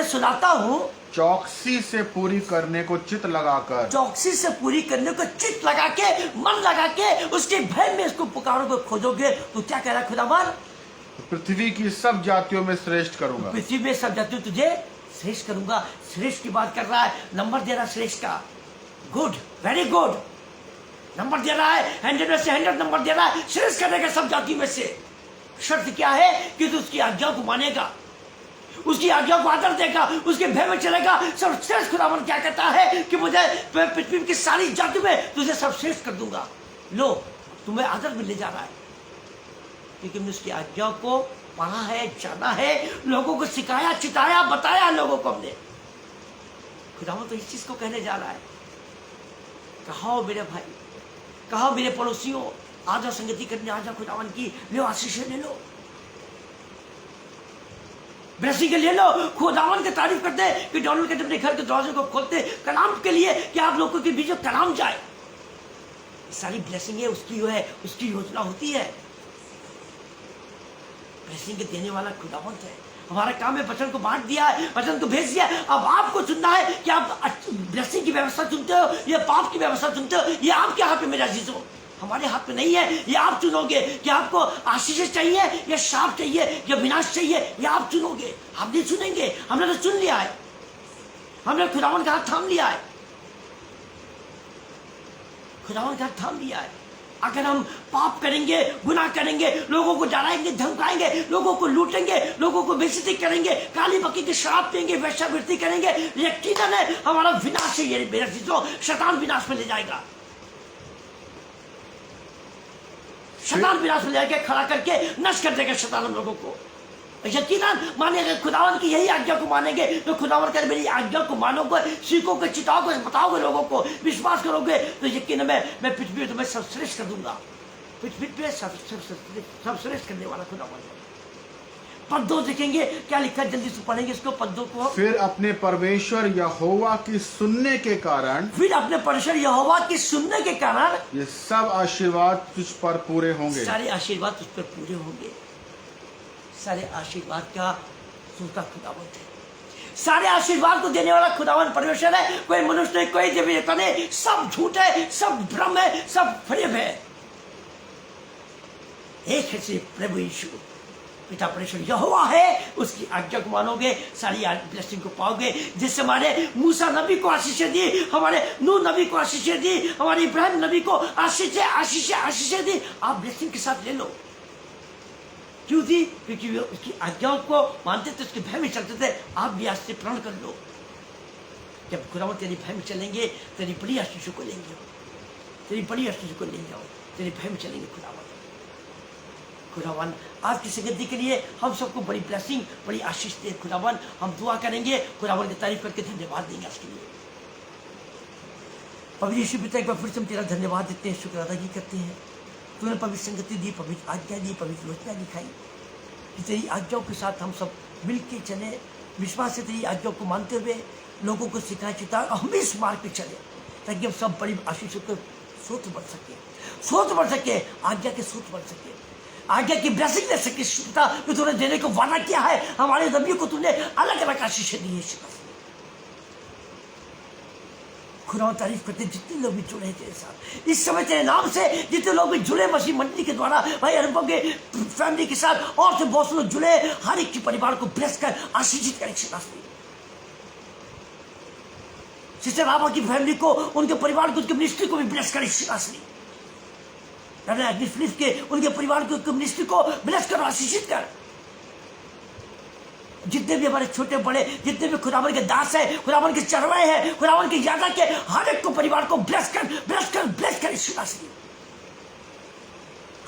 सुनाता हूँ चौकसी से पूरी करने को चित्त लगाकर, चौकसी से पूरी करने को चित्त लगा के, मन लगा के, उसके भय में इसको पुकारोगे, खोजोगे, तो क्या कह रहा है खुदावन? पृथ्वी की सब जातियों में श्रेष्ठ करूंगा। पृथ्वी में सब जातियों तुझे श्रेष्ठ करूंगा। श्रेष्ठ की बात कर रहा है, नंबर दे रहा है श्रेष्ठ का, गुड, वेरी गुड नंबर दे रहा है, 100 में से 100 नंबर दे रहा है, श्रेष्ठ करेगा सब जातियों में से। शर्त क्या है? कि तू उसकी आज्ञा को मानेगा, उसकी आज्ञा को आदर देगा, उसके भय में चलेगा। सर्वश्रेष्ठ खुदावन क्या कहता है कि मुझे पृथ्वी की सारी जाति में तुझे सर्वश्रेष्ठ कर दूंगा। लो, तुम्हें आदर में ले जा रहा है क्योंकि हमने उसकी आज्ञा को पढ़ा है, जाना है, लोगों को सिखाया, चिताया, बताया लोगों को हमने। खुदावन तो इस चीज को कहने जा रहा है, कहो मेरे भाई, कहो मेरे पड़ोसियों, आ जाओ संगति करने, आ जाओ खुदावन की, लो आशीष ले लो। ब्लेसिंग ले लो, खुदावन की तारीफ करते हैं कि डोनाल्ड के अपने घर के दरवाजे को खोलते कलाम के लिए कि आप लोगों के बीच में कलाम जाए। सारी ब्लेसिंग उसकी है, उसकी योजना होती है। ब्लेसिंग देने वाला खुदावंत है। हमारा काम है वचन को बांट दिया है, वचन को भेज दिया है। अब आपको चुनना है कि आप ब्लेसिंग की व्यवस्था चुनते हो या पाप की व्यवस्था चुनते हो। ये आपके हाथ में मेरा अजीजों, हमारे हाथ में नहीं है। ये आप चुनोगे कि आपको आशीष चाहिए या शाप चाहिए या विनाश चाहिए, ये आप चुनोगे। हम नहीं चुनेंगे, हमने तो चुन लिया है। हमने खुदावन का हाथ थाम लिया है, खुदावन का हाथ थाम लिया है। अगर हम पाप करेंगे, गुनाह करेंगे, लोगों को डराएंगे, धमकाएंगे, लोगों को लूटेंगे, लोगों को बेइज्जती करेंगे, काली बकरी की शराब पिएंगे, वेश्यावृत्ति करेंगे, यकीनन है हमारा विनाश है। ये मेरे चीजों शैतान विनाश में ले जाएगा, शैतान विनाश में लेके खड़ा करके नष्ट कर देगा शैतान हम लोगों को। यकीनन मानेंगे, खुदावन की यही आज्ञा को मानेंगे तो खुदावन का मेरी आज्ञा को मानोगे, सीखोगे, चिताओगे, बताओगे, लोगों को विश्वास करोगे तो यकीन मैं पृथ्वी में तुम्हें सर्वश्रेष्ठ कर दूंगा। पृथ्वी पे सर्वश्रेष्ठ करने वाला खुदावन है। पद 2 देखेंगे क्या लिखा है, जल्दी से पढ़ेंगे इसको पद 2 को। फिर अपने परमेश्वर यहोवा की सुनने के कारण, फिर अपने परमेश्वर यहोवा की सुनने के कारण ये सब आशीर्वाद तुझ पर पूरे होंगे। सारे आशीर्वाद तुझ पर पूरे होंगे। सारे आशीर्वाद का सुनता खुदावंत है। सारे आशीर्वाद को देने वाला खुदावन परमेश्वर है। कोई मनुष्य नहीं, कोई देवी देवता नहीं, सब झूठ है, सब भ्रम है, सब फरेब है। एक है सिर्फ प्रभु यीशु पिता परमेश्वर यहोवा है। उसकी आज्ञा को मानोगे, सारी ब्लेसिंग को पाओगे। जिससे हमारे मूसा नबी को आशीष दी, हमारे नूह नबी को आशीष दी, हमारे इब्राहिम नबी को आशीष दी। आप ब्लेसिंग के साथ ले लो। क्यों थी? क्योंकि वे उसकी आज्ञाओं को मानते थे, उसके भय में चलते थे। आप भी आज से प्रण कर लो, जब खुदावन तेरी भय में चलेंगे, तेरी बड़ी आशीषों को लेंगे, तेरी बड़ी आशीषों को ले जाओ, तेरी भय में चलेंगे खुदावन। आज की संगति के लिए हम सबको बड़ी ब्लेसिंग, बड़ी आशीष दे खुदावन। हम दुआ करेंगे, खुदावन की तारीफ करके धन्यवाद देंगे आज के लिए। पवित्र यीशु पिता, एक बार फिर से हम तेरा धन्यवाद देते हैं, शुक्र अदा करते हैं। तूने पवित्र संगति दी, पवित्र आज्ञा दी, पवित्र योजना दिखाई कि तेरी आज्ञाओं के साथ हम सब मिल के चले, विश्वास से तेरी आज्ञाओं को मानते हुए लोगों को सिखाए, चिता हम भी इस मार्ग पे चले, ताकि हम सब बड़ी आशीषों के स्रोत बन सके, आज्ञा के स्रोत बन सके, आज्ञा की ब्लेसिंग दे सके। पिता, जो तूने देने को वादा किया है, हमारे नबी को तूने अलग अलग आशीषें दी है। खुदा तारीफ करते जितने लोग भी जुड़े तेरे साथ इस समय, तेरे नाम से जितने लोग भी जुड़े मसीह मंडली के द्वारा, भाई अरबों के फैमिली के साथ और से बहुत से लोग जुड़े, हर एक के परिवार को ब्लेस कर, आशीषित कर। सिस्टर रामा की फैमिली को, उनके परिवार को, उनके मिनिस्ट्री को भी ब्लेस कर। के उनके परिवार को, उनके मिनिस्ट्री को ब्लेस कर, आशीषित कर। जितने भी हमारे छोटे बड़े, जितने भी खुदावन के दास है, खुदावन के चरवाए हैं, खुदावन के यादा के हर एक को परिवार को ब्लेस कर, ब्लेस कर, ब्लेस कर।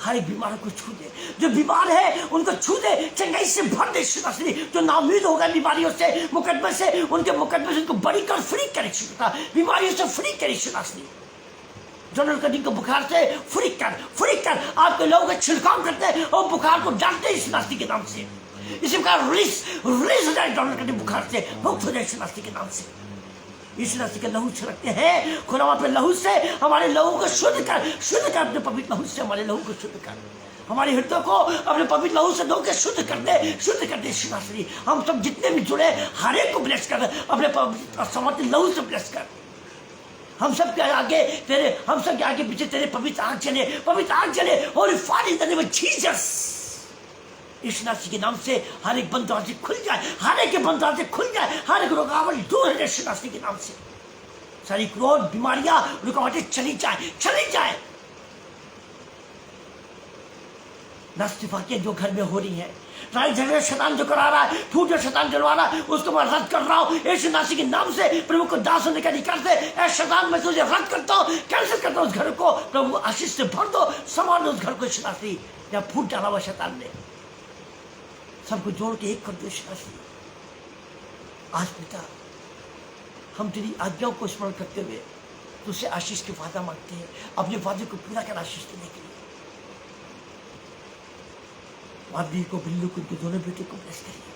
हर एक बीमार को छू दे, जो बीमार है उनको छू दे, चंगाई से भर दे। जो नाउमीद होगा बीमारियों से, मुकदमे से, उनके मुकदमे से उनको बड़ी कर, फ्री करे, बीमारियों से फ्री करे। जनरल कटिंग को बुखार से फ्री कर। आपके लोग छिड़काव करते हैं और बुखार को डालते हैं नास्ती के नाम से। इसी प्रकार रिलीज हो जाए, डॉलर कटिंग बुखार से मुक्त हो जाए नास्ती के नाम से। इस नास्ती के लहू छिड़कते हैं, खुदा पे लहू से हमारे लहू को शुद्ध कर, अपने पवित्र लहू से हमारे लहू को शुद्ध कर, हमारे हृदय को अपने पवित्र लहू से धो के शुद्ध कर दे। श्री हम सब जितने भी जुड़े, हर एक को ब्लेस कर, अपने पवित्र समर्पित लहू से ब्लेस कर। हम सब के आगे पीछे तेरे पवित्र आग चले और fire in the name of Jesus. इस नासी के नाम से हर एक बंद दरवाजे खुल जाए, हर एक के बंद दरवाजे खुल जाए, हर एक रुकावट दूर हो जाए। इस नासी के नाम से सारी क्रोध, बीमारियां, रुकावटें चली जाए। नस्तिफाकियां जो घर में हो रही है, लड़ाई झगड़े शैतान जो करा रहा है, फूट जो शैतान जलवा रहा है, उसको मैं रद्द कर रहा हूँ यीशु नासी के नाम से। प्रभु को दास होने का अधिकार से ऐ शैतान, मैं तुझे रद्द करता हूँ, कैंसिल करता हूँ। उस घर को प्रभु आशीष से भर दो, संभाल दो उस घर को। यीशु नासी या फूट डाला हुआ शैतान ने, सबको जोड़ के एक कर दो। यीशु नासी आज पिता, हम तेरी आज्ञाओं को स्मरण करते हुए तुझसे आशीष के वादा मांगते हैं, अपने वादे को पूरा कर आशीष देने के लिए। माधवी को, बिल्लू को, उनके दोनों बेटों को ब्लेस करिए,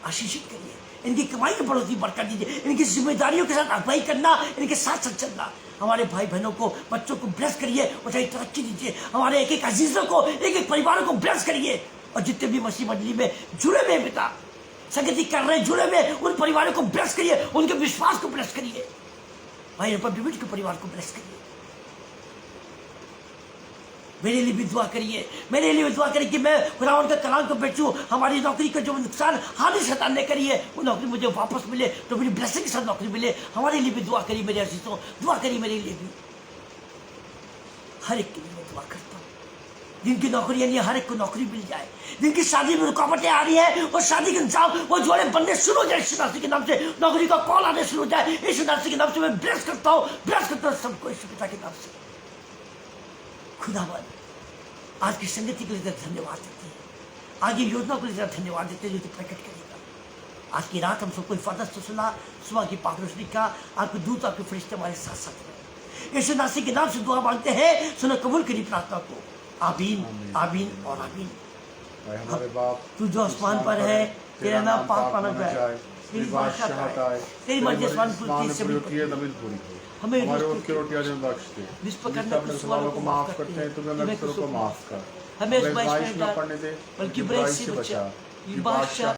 आशीषित करिए, इनकी कमाई की बढ़ोतरी बरकत दीजिए, इनकी जिम्मेदारियों के साथ अगुवाई करना, इनके साथ साथ चलना। हमारे भाई बहनों को, बच्चों को ब्लेस करिए और चाहे तरक्की दीजिए। हमारे एक एक अजीजों को, एक एक परिवारों को ब्लेस करिए, और जितने भी मसीह मंडली में जुड़े हुए पिता संगति कर रहे हैं, जुड़े हुए उन परिवारों को ब्लेस करिए, उनके विश्वास को ब्लेस करिए। भाई रिपब्लिक के परिवार को ब्लेस करिए। मेरे लिए भी दुआ करिए, मेरे लिए भी दुआ करिए कि मैं खुदावंद का कलाम को बेचूं, हमारी नौकरी का जो नुकसान हानि शैतान ने करी है वो नौकरी मुझे वापस मिले, तो मेरी ब्लेसिंग के साथ नौकरी मिले। हमारे लिए भी दुआ करिए, मेरे अजीजों दुआ करिए मेरे लिए भी। हर एक के लिए मैं दुआ करता हूँ, जिनकी नौकरियां नहीं, हर एक को नौकरी मिल जाए। जिनकी शादी में रुकावटें आ रही है और शादी के इंतजाम वो जोड़े बनने शुरू हो जाए यीशु मसीह के नाम से, नौकरी का कॉल आने शुरू हो जाए यीशु मसीह के नाम से। मैं ब्लेस करता हूँ, ब्लेस करता हूँ सबको यीशु पिता के नाम से। खुदावंद आज की संगति के लिए धन्यवाद देते हैं, आगे योजना को लिए धन्यवाद देते हैं जो तू प्रकट करेगा। आज की रात हम सबको हिफाजत से सुना, सुबह की पाक रोशनी का आपके दूत, आपके फरिश्ते हमारे साथ साथ रहे। यीशु मसीह के नाम से दुआ मांगते हैं, सुनो कबूल करी प्रार्थना को। आमीन, आमीन और आमीन। हमारे बाप तू जो आसमान पर है, तेरा नाम पाक माना जाए, तेरी बादशाहत आए, तेरी मर्जी आसमान पूरी जमीन पर। हमें हमारे रोज की रोटियां जो बख्श दे, जिस प्रकार जिससे अपने सवालों को माफ करते हैं तो हमें को माफ कर, हमें इस आज़माइश में पड़ने दे, बल्कि बुराई से बचा।